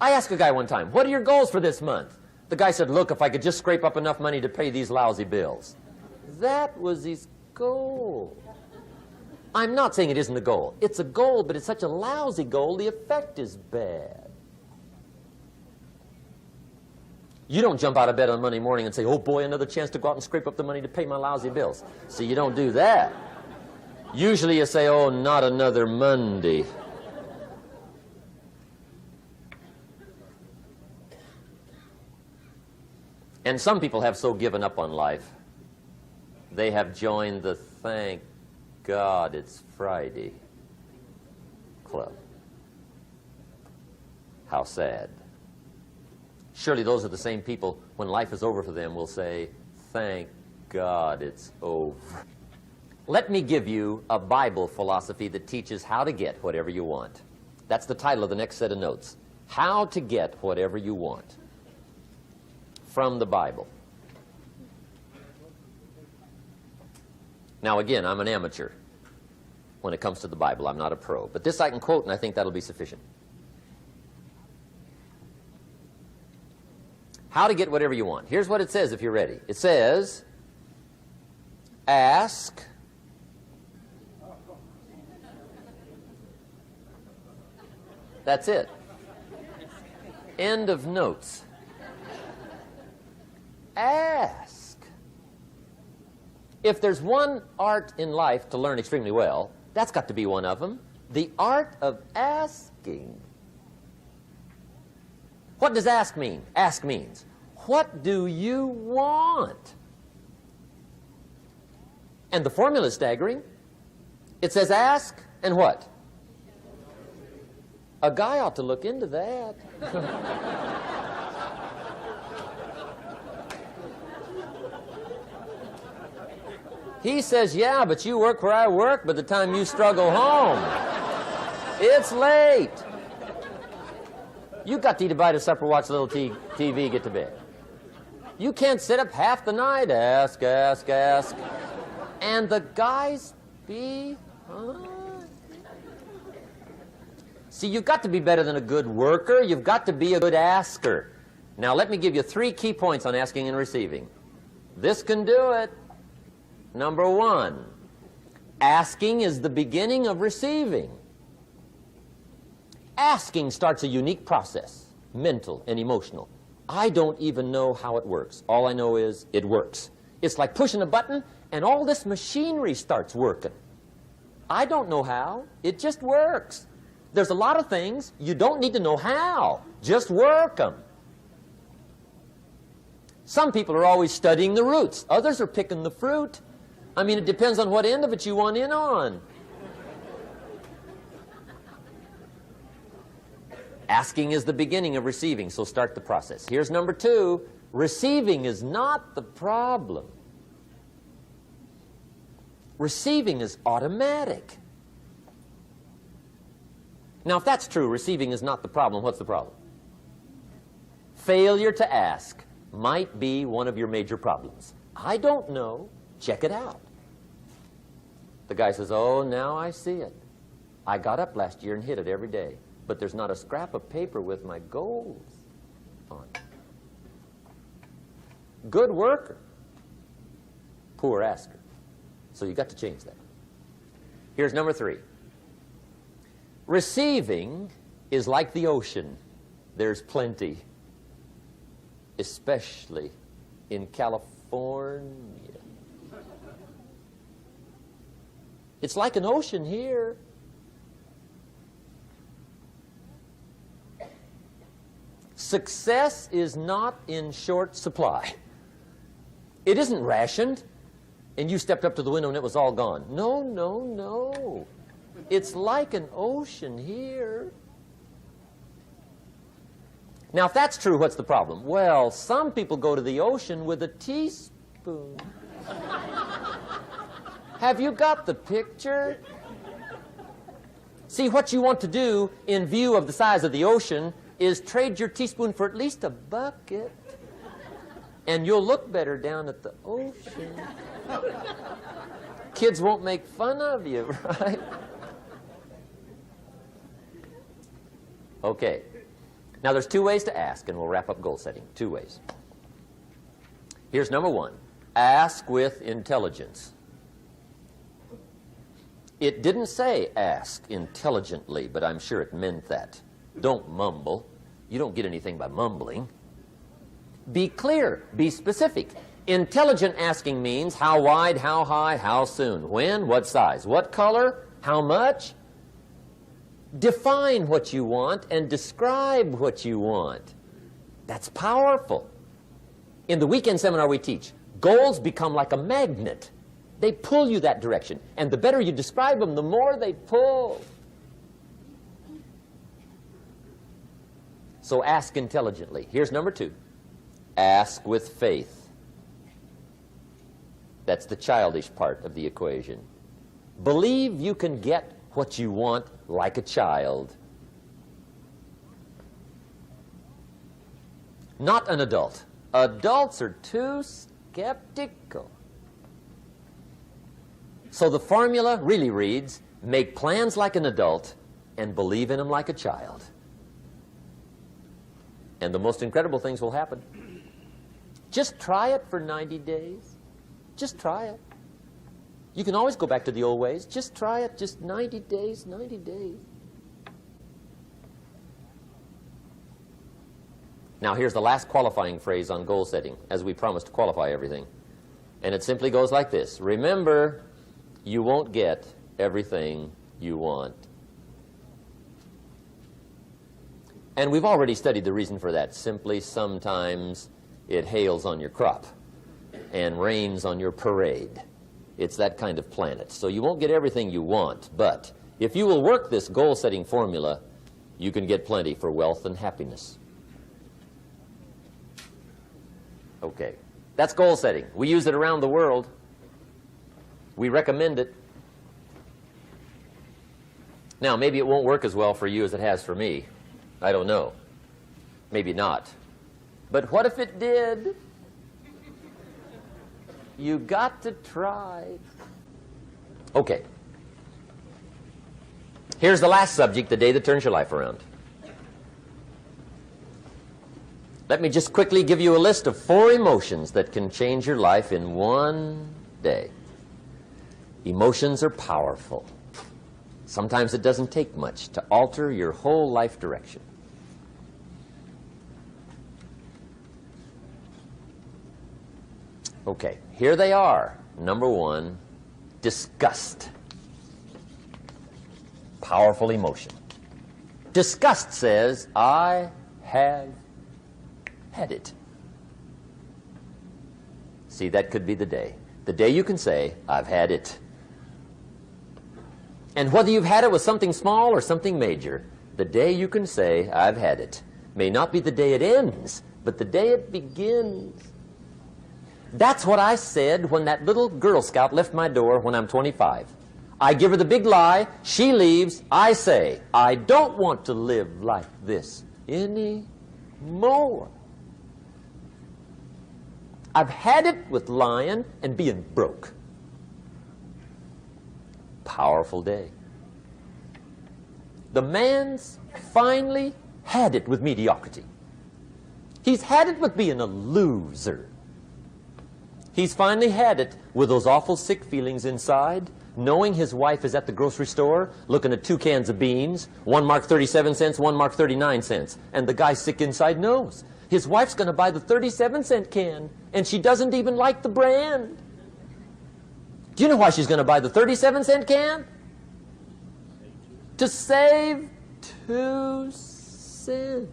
I asked a guy one time, what are your goals for this month? The guy said, look, if I could just scrape up enough money to pay these lousy bills. That was his goal. I'm not saying it isn't a goal. It's a goal, but it's such a lousy goal, the effect is bad. You don't jump out of bed on Monday morning and say, oh boy, another chance to go out and scrape up the money to pay my lousy bills. See, you don't do that. Usually you say, oh, not another Monday. And some people have so given up on life, they have joined the thank God it's Friday club. How sad. Surely those are the same people, when life is over for them, will say, thank God it's over. Let me give you a Bible philosophy that teaches how to get whatever you want. That's the title of the next set of notes. How to get whatever you want. From the Bible. Now again, I'm an amateur when it comes to the Bible. I'm not a pro. But this I can quote, and I think that'll be sufficient. How to get whatever you want. Here's what it says if you're ready. It says, ask. That's it. End of notes. Ask. If there's one art in life to learn extremely well, that's got to be one of them. The art of asking. What does ask mean? Ask means, what do you want? And the formula is staggering. It says ask and what? A guy ought to look into that. He says, yeah, but you work where I work. By the time you struggle home, it's late. You got to eat a bite of supper, watch a little TV, get to bed. You can't sit up half the night, ask. And the guys behind. See, you've got to be better than a good worker. You've got to be a good asker. Now, let me give you 3 key points on asking and receiving. This can do it. Number 1, asking is the beginning of receiving. Asking starts a unique process, mental and emotional. I don't even know how it works. All I know is it works. It's like pushing a button and all this machinery starts working. I don't know how. It just works. There's a lot of things you don't need to know how. Just work them. Some people are always studying the roots. Others are picking the fruit. I mean, it depends on what end of it you want in on. Asking is the beginning of receiving, so start the process. Here's number 2. Receiving is not the problem. Receiving is automatic. Now, if that's true, receiving is not the problem, what's the problem? Failure to ask might be one of your major problems. I don't know. Check it out. The guy says, oh, now I see it. I got up last year and hit it every day, but there's not a scrap of paper with my goals on it. Good worker, poor asker. So you got to change that. Here's number 3. Receiving is like the ocean. There's plenty, especially in California. It's like an ocean here. Success is not in short supply. It isn't rationed, and you stepped up to the window and it was all gone. No, no, no. It's like an ocean here. Now, if that's true, what's the problem? Well, some people go to the ocean with a teaspoon. Have you got the picture? See, what you want to do in view of the size of the ocean is trade your teaspoon for at least a bucket, and you'll look better down at the ocean. Kids won't make fun of you, right? Okay. Now, there's 2 ways to ask, and we'll wrap up goal setting. 2 ways. Here's number 1. Ask with intelligence. It didn't say ask intelligently, but I'm sure it meant that. Don't mumble. You don't get anything by mumbling. Be clear. Be specific. Intelligent asking means how wide, how high, how soon, when, what size, what color, how much. Define what you want and describe what you want. That's powerful. In the weekend seminar we teach, goals become like a magnet. They pull you that direction. And the better you describe them, the more they pull. So ask intelligently. Here's number 2. Ask with faith. That's the childish part of the equation. Believe you can get what you want like a child. Not an adult. Adults are too skeptical. So the formula really reads, make plans like an adult and believe in them like a child. And the most incredible things will happen. Just try it for 90 days. Just try it. You can always go back to the old ways. Just try it, just 90 days, 90 days. Now here's the last qualifying phrase on goal setting, as we promised to qualify everything. And it simply goes like this. Remember, you won't get everything you want. And we've already studied the reason for that. Simply, sometimes it hails on your crop and rains on your parade. It's that kind of planet. So you won't get everything you want, but if you will work this goal-setting formula, you can get plenty for wealth and happiness. Okay, that's goal setting. We use it around the world. We recommend it. Now, maybe it won't work as well for you as it has for me. I don't know. Maybe not. But what if it did? You got to try. Okay. Here's the last subject, the day that turns your life around. Let me just quickly give you a list of 4 emotions that can change your life in one day. Emotions are powerful. Sometimes it doesn't take much to alter your whole life direction. Okay, here they are. Number 1, disgust. Powerful emotion. Disgust says, I have had it. See, that could be the day. The day you can say, I've had it. And whether you've had it with something small or something major, the day you can say, I've had it, may not be the day it ends, but the day it begins. That's what I said when that little Girl Scout left my door when I'm 25. I give her the big lie, she leaves, I say, I don't want to live like this anymore. I've had it with lying and being broke. Powerful day. The man's finally had it with mediocrity. He's had it with being a loser. He's finally had it with those awful sick feelings inside, knowing his wife is at the grocery store looking at 2 cans of beans, one marked 37 cents, one marked 39 cents. And the guy sick inside knows his wife's going to buy the 37-cent can, and she doesn't even like the brand. Do you know why she's going to buy the 37-cent can? To save 2 cents.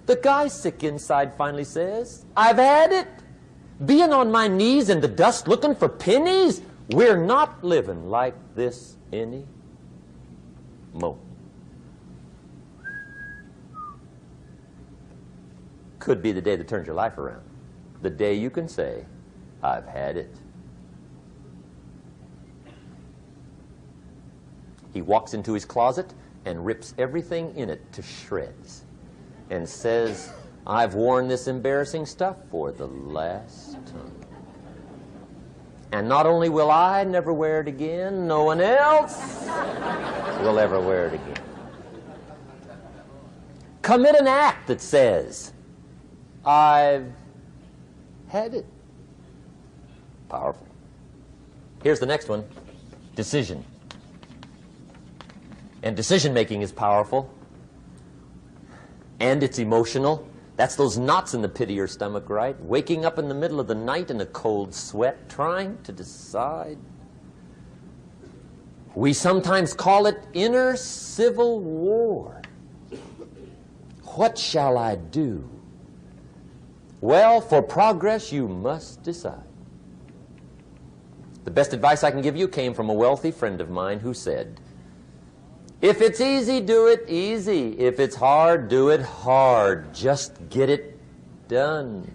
The guy sick inside finally says, I've had it. Being on my knees in the dust looking for pennies, we're not living like this anymore. Could be the day that turns your life around. The day you can say, I've had it. He walks into his closet and rips everything in it to shreds and says, I've worn this embarrassing stuff for the last time. And not only will I never wear it again, no one else will ever wear it again. Commit an act that says, I've had it. Powerful. Here's the next one. Decision. And decision-making is powerful. And it's emotional. That's those knots in the pit of your stomach, right? Waking up in the middle of the night in a cold sweat, trying to decide. We sometimes call it inner civil war. What shall I do? Well, for progress, you must decide. The best advice I can give you came from a wealthy friend of mine who said, if it's easy, do it easy. If it's hard, do it hard. Just get it done.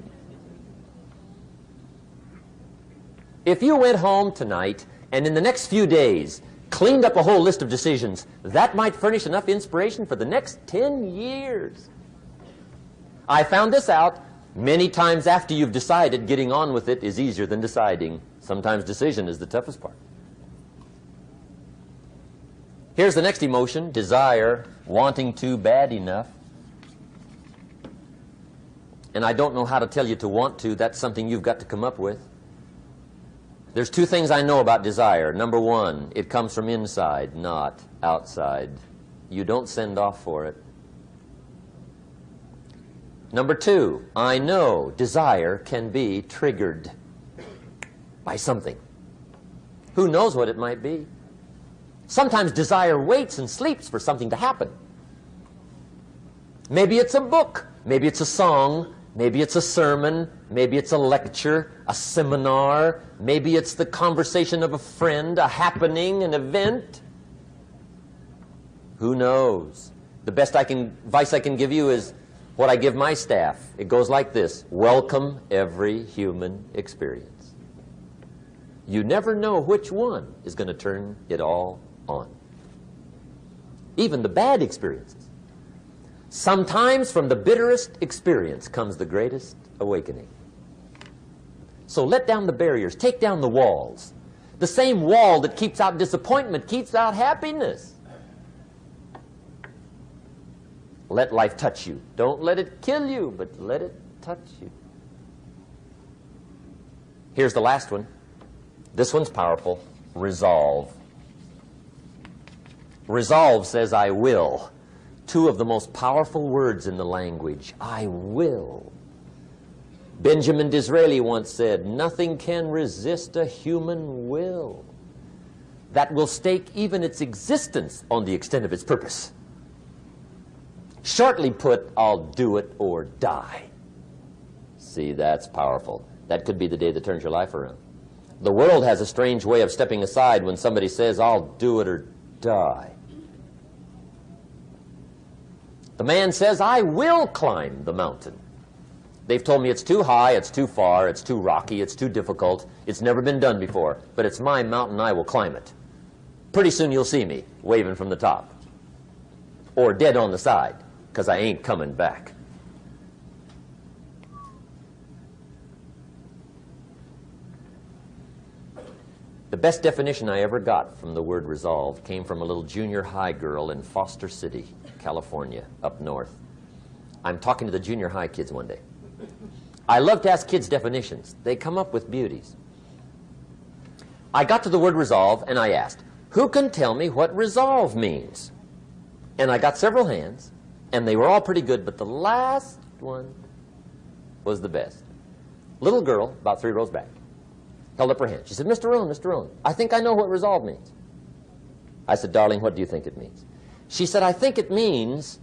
If you went home tonight and in the next few days cleaned up a whole list of decisions, that might furnish enough inspiration for the next 10 years. I found this out many times after you've decided. Getting on with it is easier than deciding. Sometimes decision is the toughest part. Here's the next emotion, desire, wanting to bad enough. And I don't know how to tell you to want to. That's something you've got to come up with. There's 2 things I know about desire. Number 1, it comes from inside, not outside. You don't send off for it. Number 2, I know desire can be triggered by something. Who knows what it might be? Sometimes desire waits and sleeps for something to happen. Maybe it's a book, maybe it's a song, maybe it's a sermon, maybe it's a lecture, a seminar, maybe it's the conversation of a friend, a happening, an event. Who knows? The best advice I can give you is what I give my staff. It goes like this: welcome every human experience. You never know which one is going to turn it all on. Even the bad experiences. Sometimes from the bitterest experience comes the greatest awakening. So let down the barriers, take down the walls. The same wall that keeps out disappointment keeps out happiness. Let life touch you. Don't let it kill you, but let it touch you. Here's the last one. This one's powerful. Resolve. Resolve says, I will. Two of the most powerful words in the language. I will. Benjamin Disraeli once said, nothing can resist a human will that will stake even its existence on the extent of its purpose. Shortly put, I'll do it or die. See, that's powerful. That could be the day that turns your life around. The world has a strange way of stepping aside when somebody says, I'll do it or die. The man says, I will climb the mountain. They've told me it's too high, it's too far, it's too rocky, it's too difficult, it's never been done before, but it's my mountain, I will climb it. Pretty soon you'll see me waving from the top. Or dead on the side, because I ain't coming back. The best definition I ever got from the word resolve came from a little junior high girl in Foster City, California, up north. I'm talking to the junior high kids one day. I love to ask kids definitions. They come up with beauties. I got to the word resolve and I asked, who can tell me what resolve means? And I got several hands, and they were all pretty good, but the last one was the best. Little girl, about 3 rows back, held up her hand. She said, Mr. Rohn, I think I know what resolve means. I said, darling, what do you think it means? She said, I think it means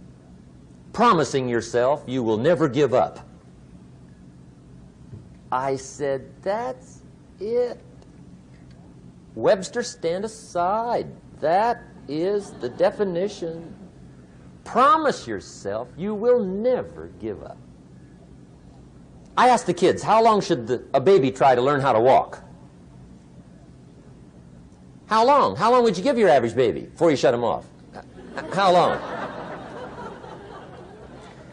promising yourself you will never give up. I said, that's it. Webster, stand aside. That is the definition. Promise yourself you will never give up. I asked the kids, how long should a baby try to learn how to walk? How long? How long would you give your average baby before you shut him off? How long?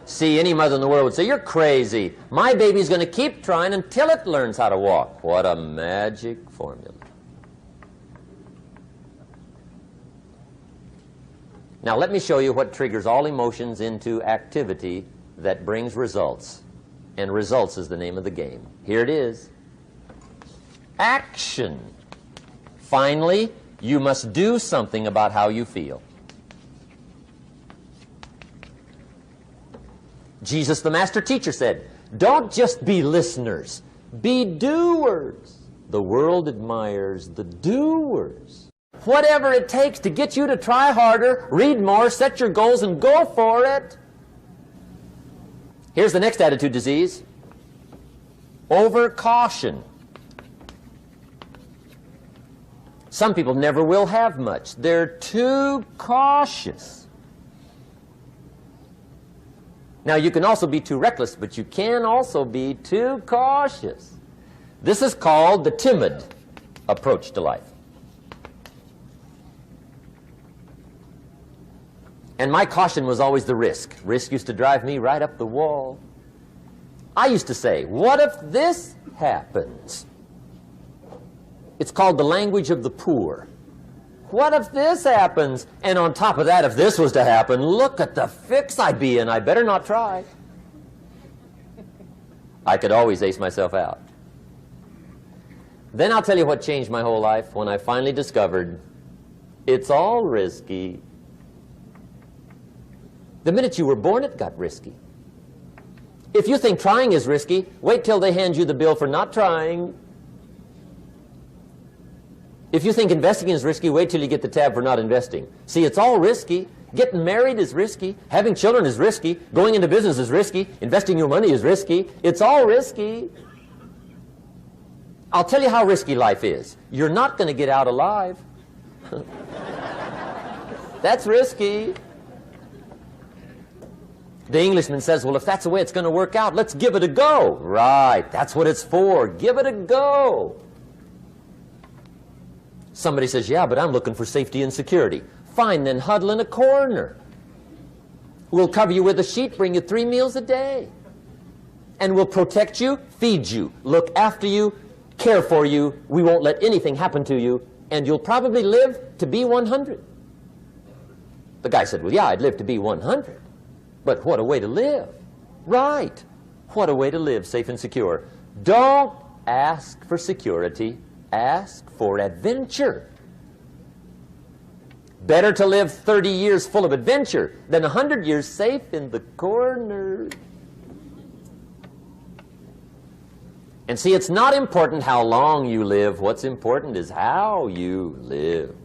See, any mother in the world would say, you're crazy. My baby's going to keep trying until it learns how to walk. What a magic formula. Now let me show you what triggers all emotions into activity that brings results. And results is the name of the game. Here it is. Action. Finally, you must do something about how you feel. Jesus, the master teacher, said, don't just be listeners, be doers. The world admires the doers. Whatever it takes to get you to try harder, read more, set your goals, and go for it. Here's the next attitude disease. Over-caution. Some people never will have much. They're too cautious. Now, you can also be too reckless, but you can also be too cautious. This is called the timid approach to life. And my caution was always the risk. Risk used to drive me right up the wall. I used to say, what if this happens? It's called the language of the poor. What if this happens? And on top of that, if this was to happen, look at the fix I'd be in. I better not try. I could always ace myself out. Then I'll tell you what changed my whole life when I finally discovered it's all risky. The minute you were born, it got risky. If you think trying is risky, wait till they hand you the bill for not trying. If you think investing is risky, wait till you get the tab for not investing. See, it's all risky. Getting married is risky. Having children is risky. Going into business is risky. Investing your money is risky. It's all risky. I'll tell you how risky life is. You're not going to get out alive. That's risky. The Englishman says, well, if that's the way it's going to work out, let's give it a go. Right, that's what it's for. Give it a go. Somebody says, yeah, but I'm looking for safety and security. Fine, then huddle in a corner. We'll cover you with a sheet, bring you 3 meals a day. And we'll protect you, feed you, look after you, care for you. We won't let anything happen to you. And you'll probably live to be 100. The guy said, well, yeah, I'd live to be 100. But what a way to live. Right. What a way to live, safe and secure. Don't ask for security. Ask for adventure. Better to live 30 years full of adventure than 100 years safe in the corner. And see, it's not important how long you live. What's important is how you live.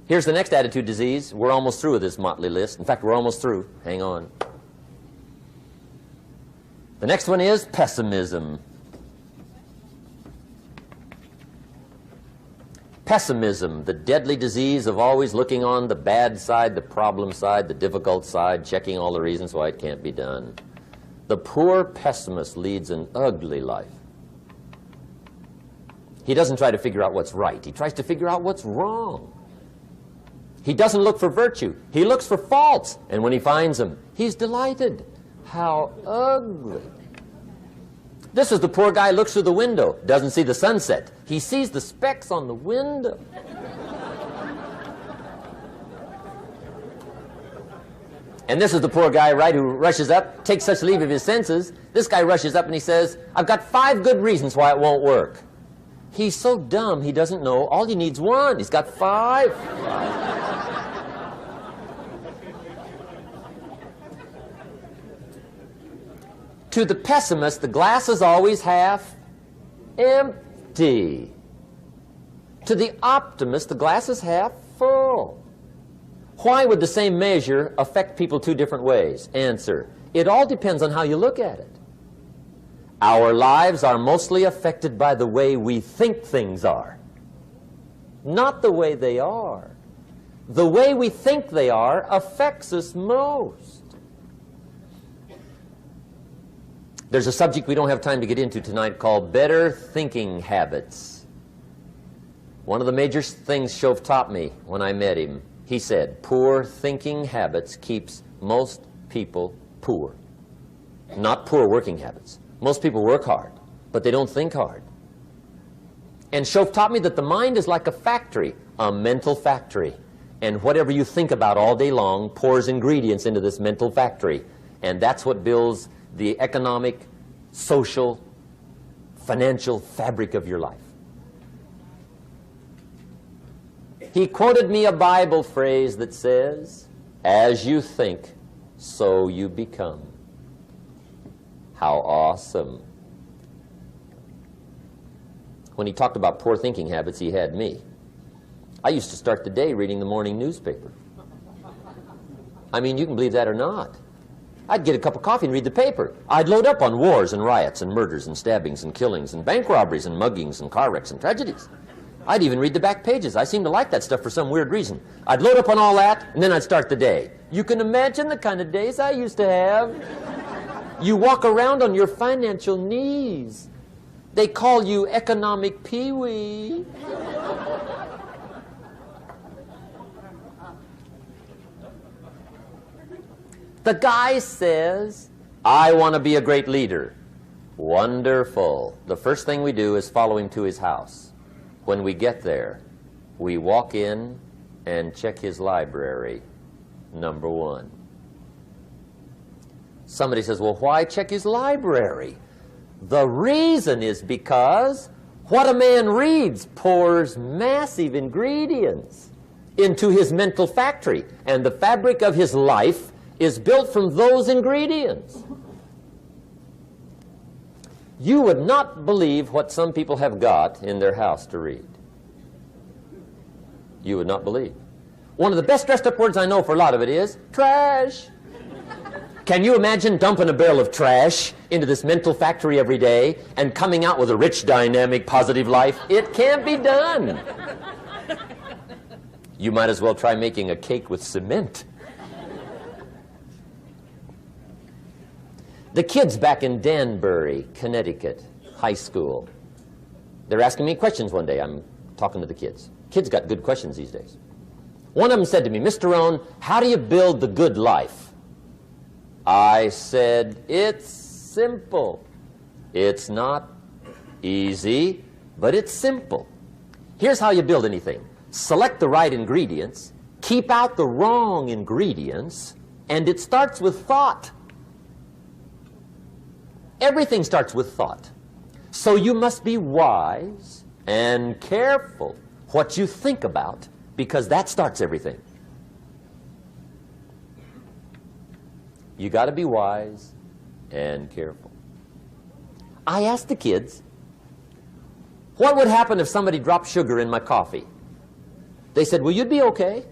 Here's the next attitude disease. We're almost through with this motley list. In fact, we're almost through. Hang on. The next one is pessimism. Pessimism, the deadly disease of always looking on the bad side, the problem side, the difficult side, checking all the reasons why it can't be done. The poor pessimist leads an ugly life. He doesn't try to figure out what's right. He tries to figure out what's wrong. He doesn't look for virtue. He looks for faults. And when he finds them, he's delighted. How ugly. This is the poor guy looks through the window, doesn't see the sunset. He sees the specks on the window. And this is the poor guy, right, who rushes up, takes such leave of his senses. This guy rushes up and he says, I've got 5 good reasons why it won't work. He's so dumb he doesn't know all he needs 1. He's got 5. To the pessimist, the glass is always half empty. To the optimist, the glass is half full. Why would the same measure affect people 2 different ways? Answer, it all depends on how you look at it. Our lives are mostly affected by the way we think things are, not the way they are. The way we think they are affects us most. There's a subject we don't have time to get into tonight called better thinking habits. One of the major things Shove taught me when I met him, he said, poor thinking habits keeps most people poor. Not poor working habits. Most people work hard, but they don't think hard. And Shove taught me that the mind is like a factory, a mental factory. And whatever you think about all day long pours ingredients into this mental factory. And that's what builds the economic, social, financial fabric of your life. He quoted me a Bible phrase that says, as you think, so you become. How awesome. When he talked about poor thinking habits, he had me. I used to start the day reading the morning newspaper. I mean, you can believe that or not. I'd get a cup of coffee and read the paper. I'd load up on wars and riots and murders and stabbings and killings and bank robberies and muggings and car wrecks and tragedies. I'd even read the back pages. I seem to like that stuff for some weird reason. I'd load up on all that, and then I'd start the day. You can imagine the kind of days I used to have. You walk around on your financial knees. They call you economic peewee. The guy says, I want to be a great leader. Wonderful. The first thing we do is follow him to his house. When we get there, we walk in and check his library, number 1. Somebody says, well, why check his library? The reason is because what a man reads pours massive ingredients into his mental factory, and the fabric of his life is built from those ingredients. You would not believe what some people have got in their house to read. You would not believe. One of the best dressed up words I know for a lot of it is trash. Can you imagine dumping a barrel of trash into this mental factory every day and coming out with a rich, dynamic, positive life? It can't be done. You might as well try making a cake with cement. The kids back in Danbury, Connecticut, high school, they're asking me questions one day. I'm talking to the kids. Kids got good questions these days. One of them said to me, Mr. Rohn, how do you build the good life? I said, it's simple. It's not easy, but it's simple. Here's how you build anything. Select the right ingredients, keep out the wrong ingredients, and it starts with thought. Everything starts with thought. So you must be wise and careful what you think about, because that starts everything. You got to be wise and careful. I asked the kids, what would happen if somebody dropped sugar in my coffee? They said, well, you'd be okay.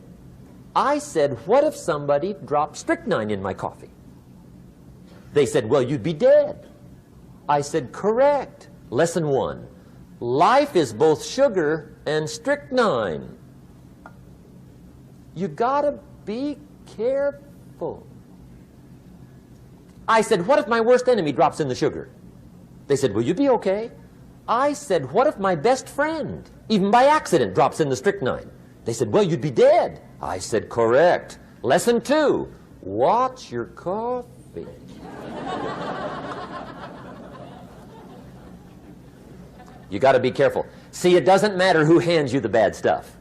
I said, what if somebody dropped strychnine in my coffee? They said, well, you'd be dead. I said, correct. Lesson 1. Life is both sugar and strychnine. You gotta be careful. I said, what if my worst enemy drops in the sugar? They said, will you be okay? I said, what if my best friend, even by accident, drops in the strychnine? They said, well, you'd be dead. I said, correct. Lesson 2, watch your coffee. You got to be careful. See, it doesn't matter who hands you the bad stuff.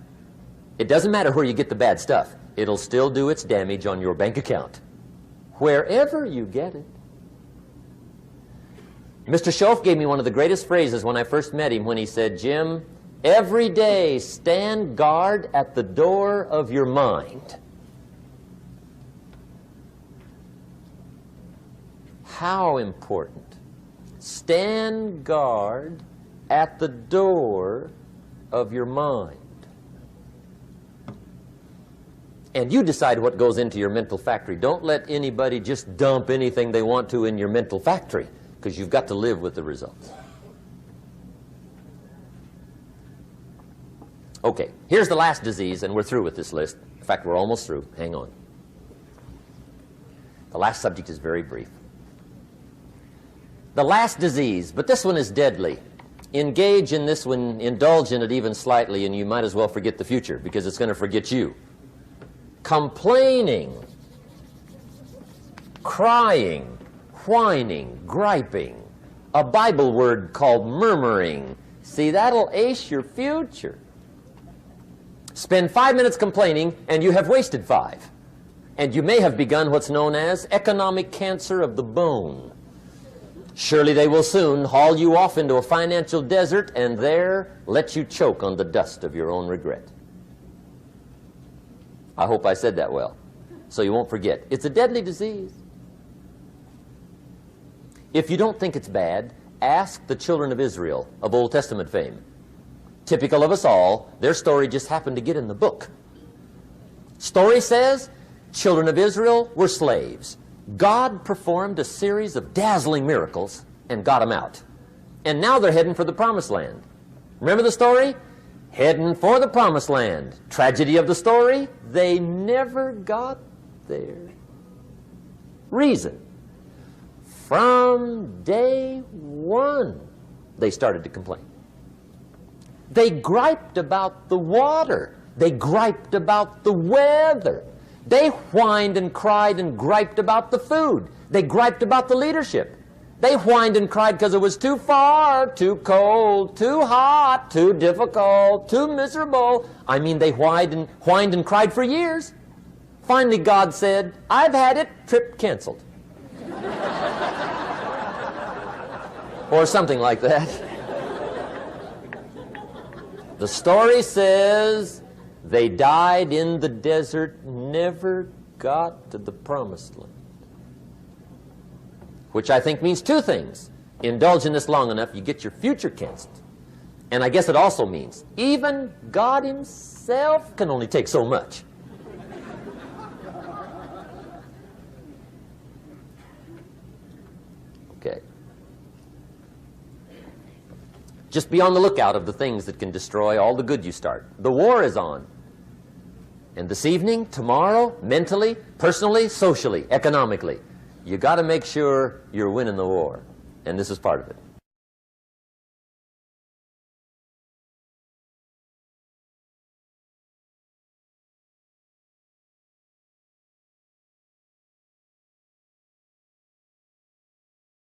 It doesn't matter where you get the bad stuff. It'll still do its damage on your bank account, wherever you get it. Mr. Schoaf gave me one of the greatest phrases when I first met him, when he said, Jim, every day stand guard at the door of your mind. How important. Stand guard at the door of your mind. And you decide what goes into your mental factory. Don't let anybody just dump anything they want to in your mental factory, because you've got to live with the results. Okay, here's the last disease, and we're through with this list. In fact, we're almost through. Hang on. The last subject is very brief. The last disease, but this one is deadly. Engage in this one, indulge in it even slightly, and you might as well forget the future, because it's going to forget you. Complaining, crying, whining, griping, a Bible word called murmuring. See, that'll ace your future. Spend 5 minutes complaining, and you have wasted 5. And you may have begun what's known as economic cancer of the bone. Surely they will soon haul you off into a financial desert and there let you choke on the dust of your own regret. I hope I said that well, so you won't forget. It's a deadly disease. If you don't think it's bad, ask the children of Israel of Old Testament fame. Typical of us all, their story just happened to get in the book. Story says, children of Israel were slaves. God performed a series of dazzling miracles and got them out. And now they're heading for the promised land. Remember the story? Heading for the promised land. Tragedy of the story, they never got there. Reason. From day one, they started to complain. They griped about the water. They griped about the weather. They whined and cried and griped about the food. They griped about the leadership. They whined and cried because it was too far, too cold, too hot, too difficult, too miserable. I mean, they whined and cried for years. Finally, God said, I've had it, trip canceled. Or something like that. The story says they died in the desert, never got to the promised land. Which I think means 2 things. Indulge in this long enough, you get your future canceled. And I guess it also means even God himself can only take so much. Okay. Just be on the lookout of the things that can destroy all the good you start. The war is on. And this evening, tomorrow, mentally, personally, socially, economically, you got to make sure you're winning the war. And this is part of it.